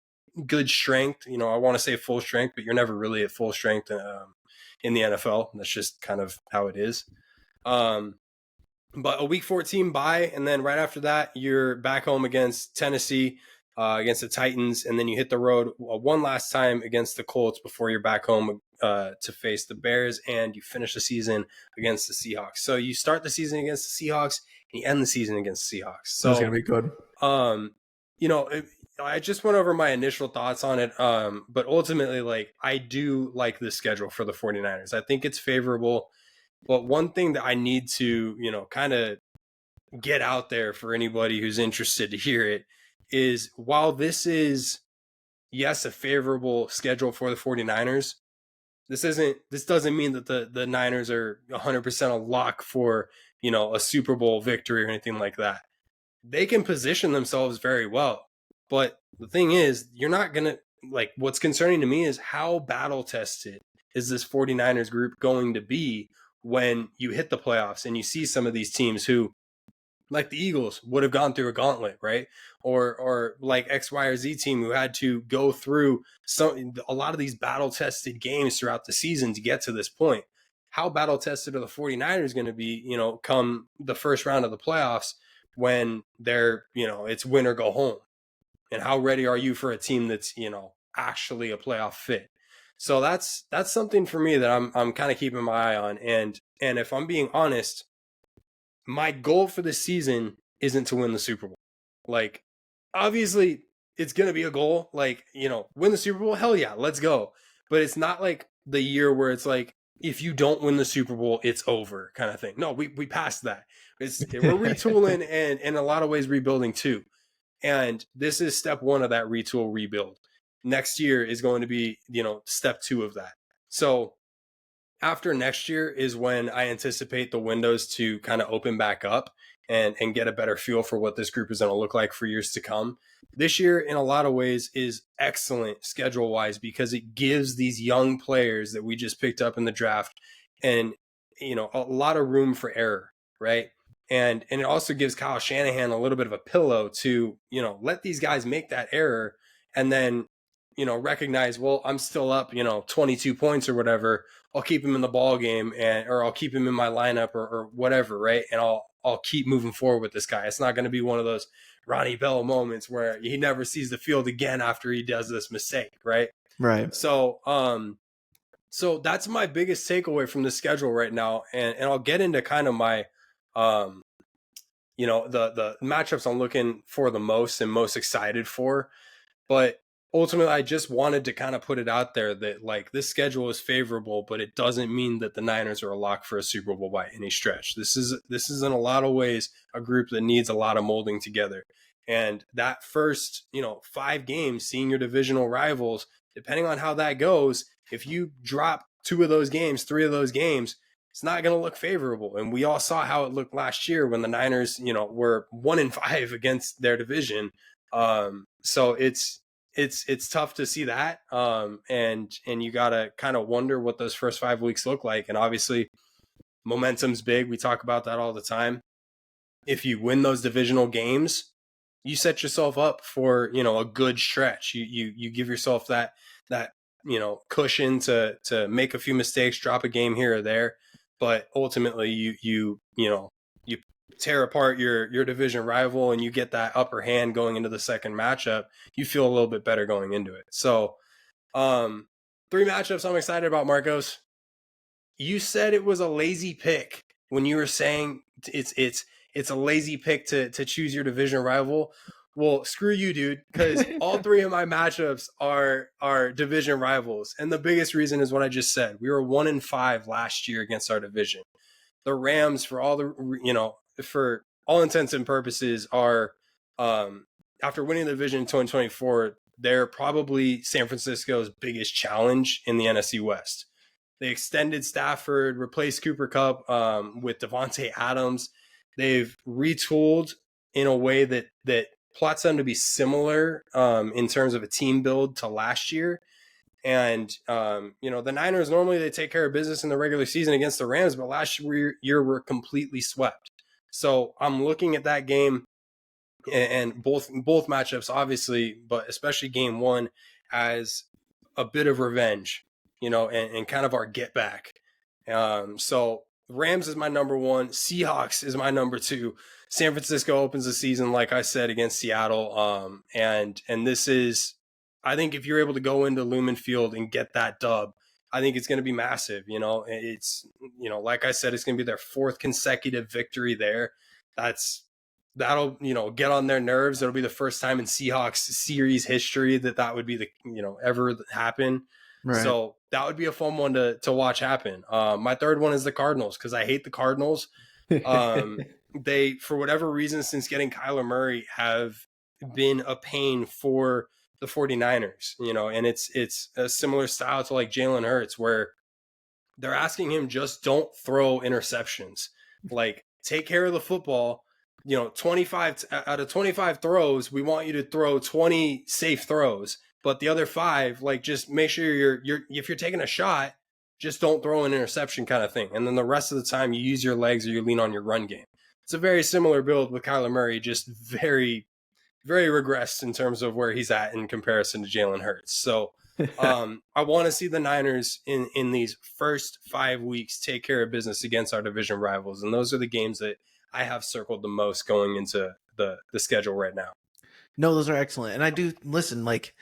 good strength. I want to say full strength, but you're never really at full strength in the NFL. That's just kind of how it is. But a week 14 bye, and then right after that, you're back home against Tennessee, against the Titans, and then you hit the road one last time against the Colts before you're back home to face the Bears, and you finish the season against the Seahawks. So you start the season against the Seahawks, and you end the season against the Seahawks. So that's going to be good. I just went over my initial thoughts on it, but ultimately, I do like this schedule for the 49ers. I think it's favorable. But one thing that I need to, kind of get out there for anybody who's interested to hear it is, while this is, yes, a favorable schedule for the 49ers, this doesn't mean that the Niners are 100% a lock for, a Super Bowl victory or anything like that. They can position themselves very well. But the thing is, you're not going to, what's concerning to me is how battle tested is this 49ers group going to be when you hit the playoffs and you see some of these teams who, like the Eagles, would have gone through a gauntlet, right? Or like X, Y, or Z team who had to go through a lot of these battle-tested games throughout the season to get to this point. How battle-tested are the 49ers going to be, come the first round of the playoffs when they're, it's win or go home? And how ready are you for a team that's, actually a playoff fit? So that's something for me that I'm kind of keeping my eye on. And if I'm being honest, my goal for this season isn't to win the Super Bowl. Obviously it's going to be a goal, win the Super Bowl. Hell yeah, let's go. But it's not like the year where it's if you don't win the Super Bowl, it's over kind of thing. No, we passed that. We're retooling and in a lot of ways rebuilding too. And this is step one of that retool rebuild. Next year is going to be, step two of that. So after next year is when I anticipate the windows to kind of open back up and get a better feel for what this group is going to look like for years to come. This year, in a lot of ways, is excellent schedule-wise because it gives these young players that we just picked up in the draft and, a lot of room for error, right? And it also gives Kyle Shanahan a little bit of a pillow to, let these guys make that error and then, recognize, well, I'm still up, 22 points or whatever. I'll keep him in the ball game or I'll keep him in my lineup or whatever, right? And I'll keep moving forward with this guy. It's not going to be one of those Ronnie Bell moments where he never sees the field again after he does this mistake, right? Right. So, so that's my biggest takeaway from the schedule right now, and I'll get into kind of my, the matchups I'm looking for the most and most excited for, but ultimately, I just wanted to kind of put it out there that like this schedule is favorable, but it doesn't mean that the Niners are a lock for a Super Bowl by any stretch. This is in a lot of ways a group that needs a lot of molding together. And that first, 5 games, seeing your divisional rivals, depending on how that goes, if you drop 2 of those games, 3 of those games, it's not going to look favorable. And we all saw how it looked last year when the Niners, were 1-5 against their division. So it's tough to see that. And you got to kind of wonder what those first 5 weeks look like. And obviously momentum's big. We talk about that all the time. If you win those divisional games, you set yourself up for, a good stretch. You give yourself that, cushion to make a few mistakes, drop a game here or there. But ultimately you tear apart your division rival and you get that upper hand going into the second matchup, you feel a little bit better going into it. So 3 matchups I'm excited about, Marcos. You said it was a lazy pick when you were saying it's a lazy pick to choose your division rival. Well, screw you, dude, because all 3 of my matchups are division rivals. And the biggest reason is what I just said. We were 1-5 last year against our division. The Rams, for all intents and purposes, are after winning the division in 2024, they're probably San Francisco's biggest challenge in the NFC West. They extended Stafford, replaced Cooper Kupp with Devontae Adams. They've retooled in a way that plots them to be similar in terms of a team build to last year. And, the Niners, normally they take care of business in the regular season against the Rams, but last year were completely swept. So I'm looking at that game and both matchups, obviously, but especially game 1 as a bit of revenge, and kind of our get back. So Rams is my number 1. Seahawks is my number 2. San Francisco opens the season, like I said, against Seattle. And this is, I think if you're able to go into Lumen Field and get that dub, I think it's going to be massive. It's, like I said, it's going to be their 4th consecutive victory there. That'll, get on their nerves. It'll be the first time in Seahawks series history that would be the, ever happen. Right. So that would be a fun one to watch happen. My 3rd one is the Cardinals because I hate the Cardinals. They, for whatever reason, since getting Kyler Murray, have been a pain for the 49ers, and it's a similar style to like Jalen Hurts where they're asking him just don't throw interceptions, like take care of the football. 25 out of 25 throws, we want you to throw 20 safe throws, but the other 5, like just make sure you're if you're taking a shot, just don't throw an interception kind of thing. And then the rest of the time you use your legs or you lean on your run game. It's a very similar build with Kyler Murray, just very, very regressed in terms of where he's at in comparison to Jalen Hurts. So I want to see the Niners in these first 5 weeks take care of business against our division rivals. And those are the games that I have circled the most going into the schedule right now. No, those are excellent. And I do listen, like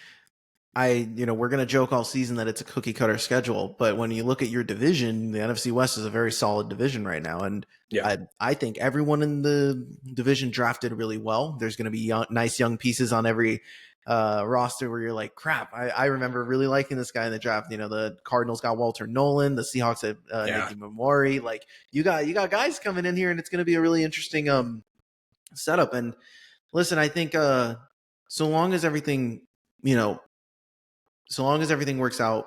we're going to joke all season that it's a cookie cutter schedule, but when you look at your division, the NFC West is a very solid division right now. And yeah. I think everyone in the division drafted really well. There's going to be nice young pieces on every roster where you're like, crap, I remember really liking this guy in the draft. The Cardinals got Walter Nolan, the Seahawks had Nicky Memori. Like you got guys coming in here and it's going to be a really interesting setup. And listen, I think so long as everything, you know, so long as everything works out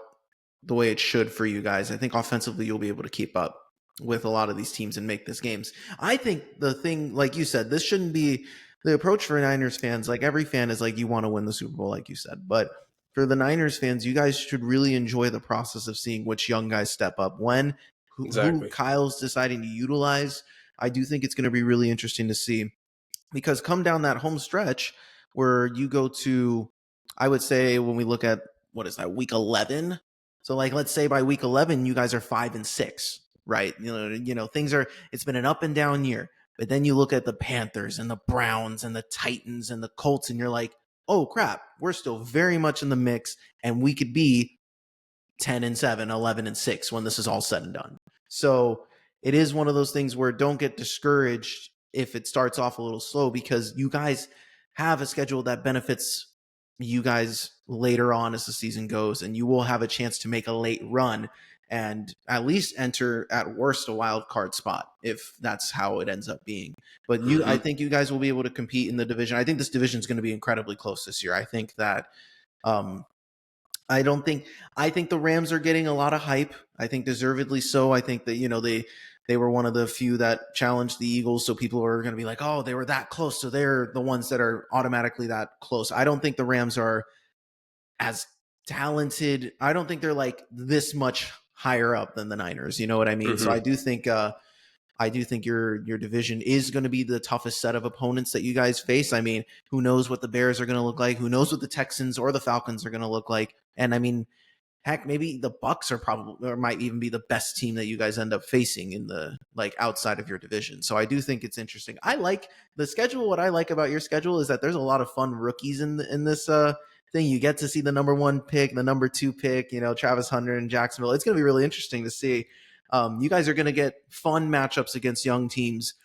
the way it should for you guys, I think offensively you'll be able to keep up with a lot of these teams and make this games. I think the thing, like you said, this shouldn't be the approach for Niners fans. Like every fan is like, you want to win the Super Bowl, like you said. But for the Niners fans, you guys should really enjoy the process of seeing which young guys step up when, who Exactly. Kyle's deciding to utilize. I do think it's going to be really interesting to see because come down that home stretch where you go to, I would say when we look at what is that, week 11. So like, let's say by week 11, you guys are 5-6, right? Things are, it's been an up and down year, but then you look at the Panthers and the Browns and the Titans and the Colts and you're like, oh crap, we're still very much in the mix and we could be 10-7, 11-6 when this is all said and done. So it is one of those things where don't get discouraged if it starts off a little slow because you guys have a schedule that benefits you guys later on as the season goes, and you will have a chance to make a late run and at least enter at worst a wild card spot if that's how it ends up being. But I think you guys will be able to compete in the division. I think this division is going to be incredibly close this year. I think that I think the Rams are getting a lot of hype. I think deservedly so. I think that, they were one of the few that challenged the Eagles. So people are going to be like, oh, they were that close. So they're the ones that are automatically that close. I don't think the Rams are as talented. I don't think they're like this much higher up than the Niners. You know what I mean? So I do think your division is going to be the toughest set of opponents that you guys face. I mean, who knows what the Bears are going to look like? Who knows what the Texans or the Falcons are going to look like? And I mean, heck, maybe the Bucks are probably, or might even be the best team that you guys end up facing in the like outside of your division. So I do think it's interesting. I like the schedule. What I like about your schedule is that there's a lot of fun rookies in this thing. You get to see the number 1 pick, the number 2 pick, Travis Hunter in Jacksonville. It's going to be really interesting to see. You guys are going to get fun matchups against young teams.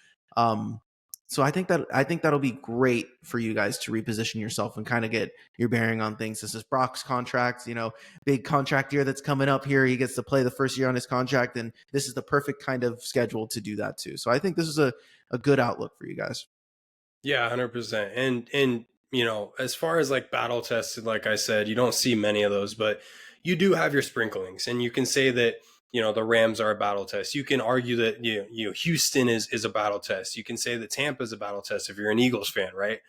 So I think that'll be great for you guys to reposition yourself and kind of get your bearing on things. This is Brock's contract, big contract year that's coming up here. He gets to play the first year on his contract, and this is the perfect kind of schedule to do that too. So I think this is a good outlook for you guys. Yeah, 100%. And as far as like battle tested, like I said, you don't see many of those, but you do have your sprinklings, and you can say that the Rams are a battle test. You can argue that Houston is a battle test. You can say that Tampa is a battle test if you're an Eagles fan, right?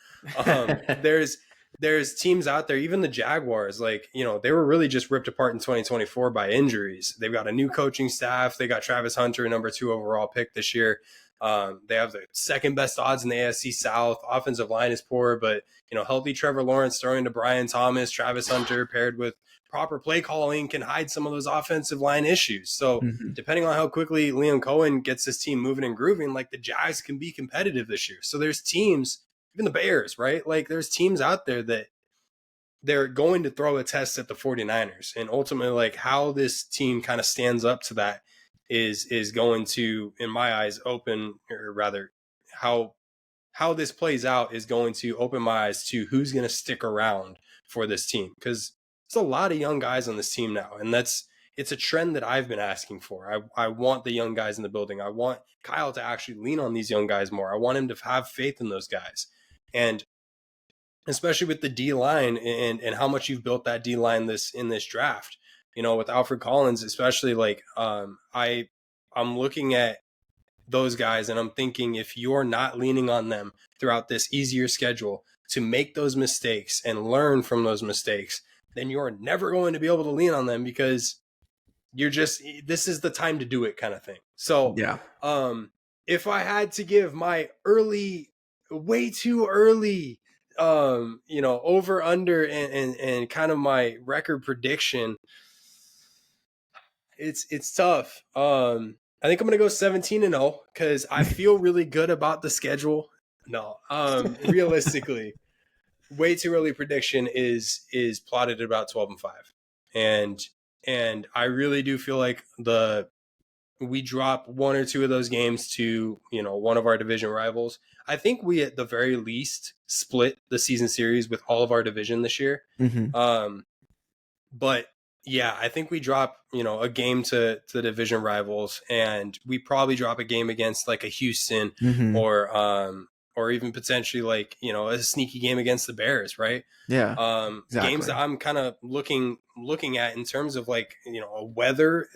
There's teams out there, even the Jaguars, like they were really just ripped apart in 2024 by injuries. They've got a new coaching staff. They got Travis Hunter, number 2 overall pick this year. They have the second best odds in the AFC South. Offensive line is poor, but healthy Trevor Lawrence throwing to Brian Thomas, Travis Hunter paired with proper play calling can hide some of those offensive line issues. So depending on how quickly Liam Cohen gets his team moving and grooving, like the Jags can be competitive this year. So there's teams, even the Bears, right? Like there's teams out there that they're going to throw a test at the 49ers. And ultimately, like how this team kind of stands up to that is going to, in my eyes, open, or rather how this plays out is going to open my eyes to who's going to stick around for this team. Because there's a lot of young guys on this team now, and it's a trend that I've been asking for. I want the young guys in the building. I want Kyle to actually lean on these young guys more. I want him to have faith in those guys. And especially with the D-line and how much you've built that D-line in this draft, with Alfred Collins, especially like I'm looking at those guys and I'm thinking if you're not leaning on them throughout this easier schedule to make those mistakes and learn from those mistakes, then you're never going to be able to lean on them because this is the time to do it kind of thing. So yeah. If I had to give my way too early, over under and kind of my record prediction, it's tough. I think I'm going to go 17-0 because I feel really good about the schedule. No, realistically, way too early prediction is plotted at about 12-5. And I really do feel like we drop 1 or 2 of those games to, one of our division rivals. I think we at the very least split the season series with all of our division this year. But yeah, I think we drop, a game to the division rivals, and we probably drop a game against like a Houston or or even potentially like, a sneaky game against the Bears, right? Yeah, Games exactly. that I'm kind of looking at in terms of like, a weather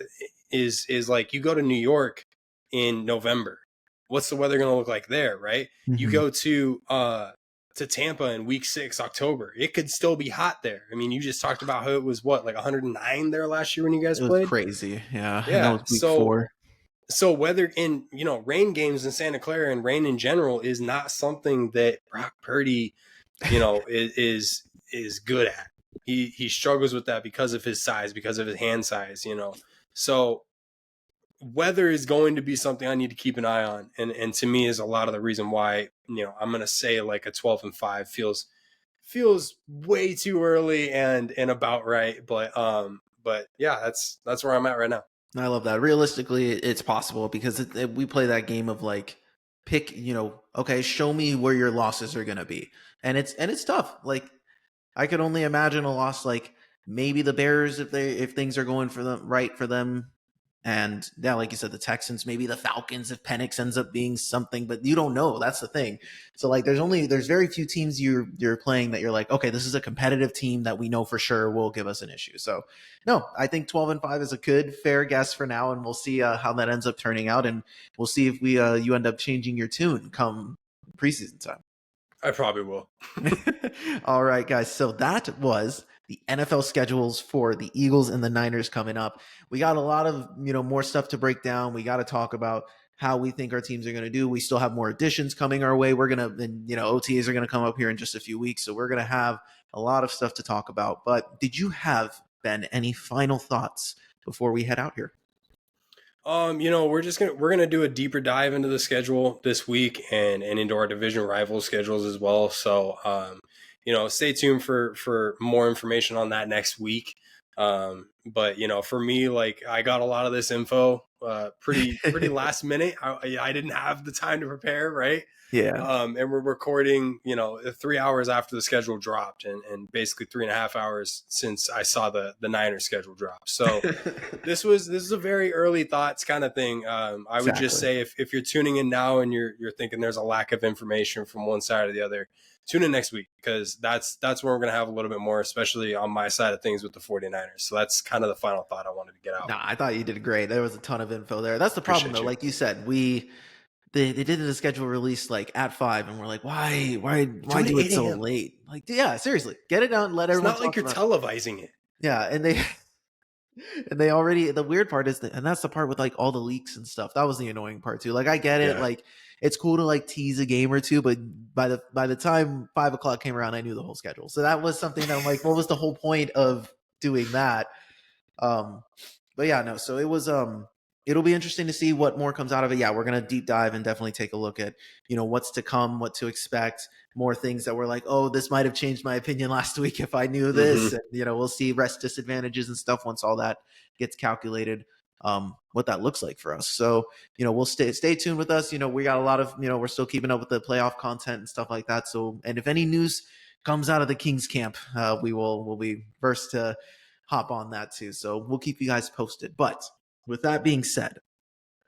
is like, you go to New York in November. What's the weather going to look like there, right? You Mm-hmm. go to Tampa in week 6, October. It could still be hot there. I mean, you just talked about how it was like 109 there last year when you guys It was played. crazy. Yeah, and that Yeah. was week 4. So weather in, rain games in Santa Clara and rain in general is not something that Brock Purdy, is good at. He struggles with that because of his size, because of his hand size, So weather is going to be something I need to keep an eye on. And to me is a lot of the reason why, I'm going to say like a 12-5 feels way too early and about right. But yeah, that's where I'm at right now. I love that. Realistically, it's possible because we play that game of like pick, okay, show me where your losses are going to be. And it's tough. Like I could only imagine a loss like maybe the Bears if things are going for them right for them. And yeah, like you said, the Texans, maybe the Falcons if Penix ends up being something, but you don't know. That's the thing. So like there's very few teams you're playing that you're like, okay, this is a competitive team that we know for sure will give us an issue. So no, I think 12-5 is a good fair guess for now, and we'll see how that ends up turning out, and we'll see if you end up changing your tune come preseason time. I probably will. All right, guys. So that was the NFL schedules for the Eagles and the Niners coming up. We got a lot of, more stuff to break down. We got to talk about how we think our teams are going to do. We still have more additions coming our way. We're going to, and, OTAs are going to come up here in just a few weeks. So we're going to have a lot of stuff to talk about. But did you have, Ben, any final thoughts before we head out here? We're gonna do a deeper dive into the schedule this week and into our division rival schedules as well. So stay tuned for more information on that next week. But for me, like I got a lot of this info pretty last minute. I didn't have the time to prepare, right? Yeah. And we're recording, 3 hours after the schedule dropped, and basically 3.5 hours since I saw the Niners schedule drop. So this is a very early thoughts kind of thing. I would just say if you're tuning in now and you're thinking there's a lack of information from one side or the other, tune in next week because that's where we're going to have a little bit more, especially on my side of things with the 49ers. So that's kind of the final thought I wanted to get out. No, I thought you did great. There was a ton of info there. That's the problem, though. Like you said, they did the schedule release like at 5, and we're like, why do it so late? Like, yeah, seriously, get it done. Let everyone. It's not like you're televising it. Yeah, and they already. The weird part is that, and that's the part with like all the leaks and stuff. That was the annoying part too. Like, I get it. Yeah. Like, it's cool to like tease a game or two, but by the time 5 o'clock came around, I knew the whole schedule. So that was something that I'm like, what was the whole point of doing that? But yeah, no. So it was it'll be interesting to see what more comes out of it. Yeah, we're going to deep dive and definitely take a look at, what's to come, what to expect, more things that we're like, oh, this might have changed my opinion last week if I knew this. Mm-hmm. And, we'll see rest disadvantages and stuff once all that gets calculated, what that looks like for us. So, we'll stay tuned with us. We got a lot of, we're still keeping up with the playoff content and stuff like that. So, and if any news comes out of the Kings camp, we'll be first to hop on that too. So we'll keep you guys posted. But with that being said,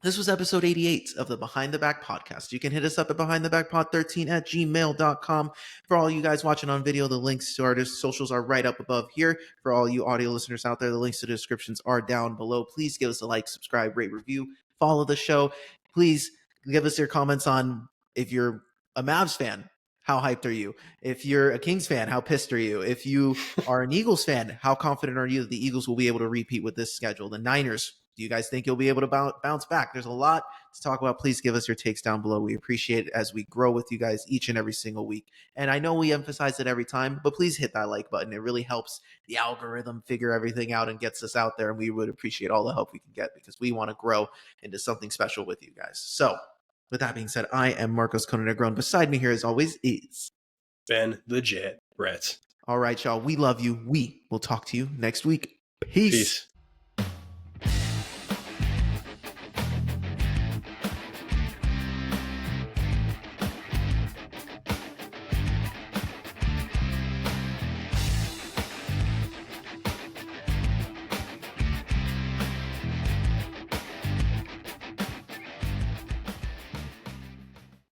this was episode 88 of the Behind the Back podcast. You can hit us up at behindthebackpod13@gmail.com. For all you guys watching on video, the links to our socials are right up above here. For all you audio listeners out there, the links to the descriptions are down below. Please give us a like, subscribe, rate, review, follow the show. Please give us your comments on if you're a Mavs fan, how hyped are you? If you're a Kings fan, how pissed are you? If you are an Eagles fan, how confident are you that the Eagles will be able to repeat with this schedule? The Niners, do you guys think you'll be able to bounce back? There's a lot to talk about. Please give us your takes down below. We appreciate it as we grow with you guys each and every single week. And I know we emphasize it every time, but please hit that like button. It really helps the algorithm figure everything out and gets us out there. And we would appreciate all the help we can get because we want to grow into something special with you guys. So with that being said, I am Marcos Conenegro, and beside me here as always is Ben the Jet Brett. All right, y'all. We love you. We will talk to you next week. Peace.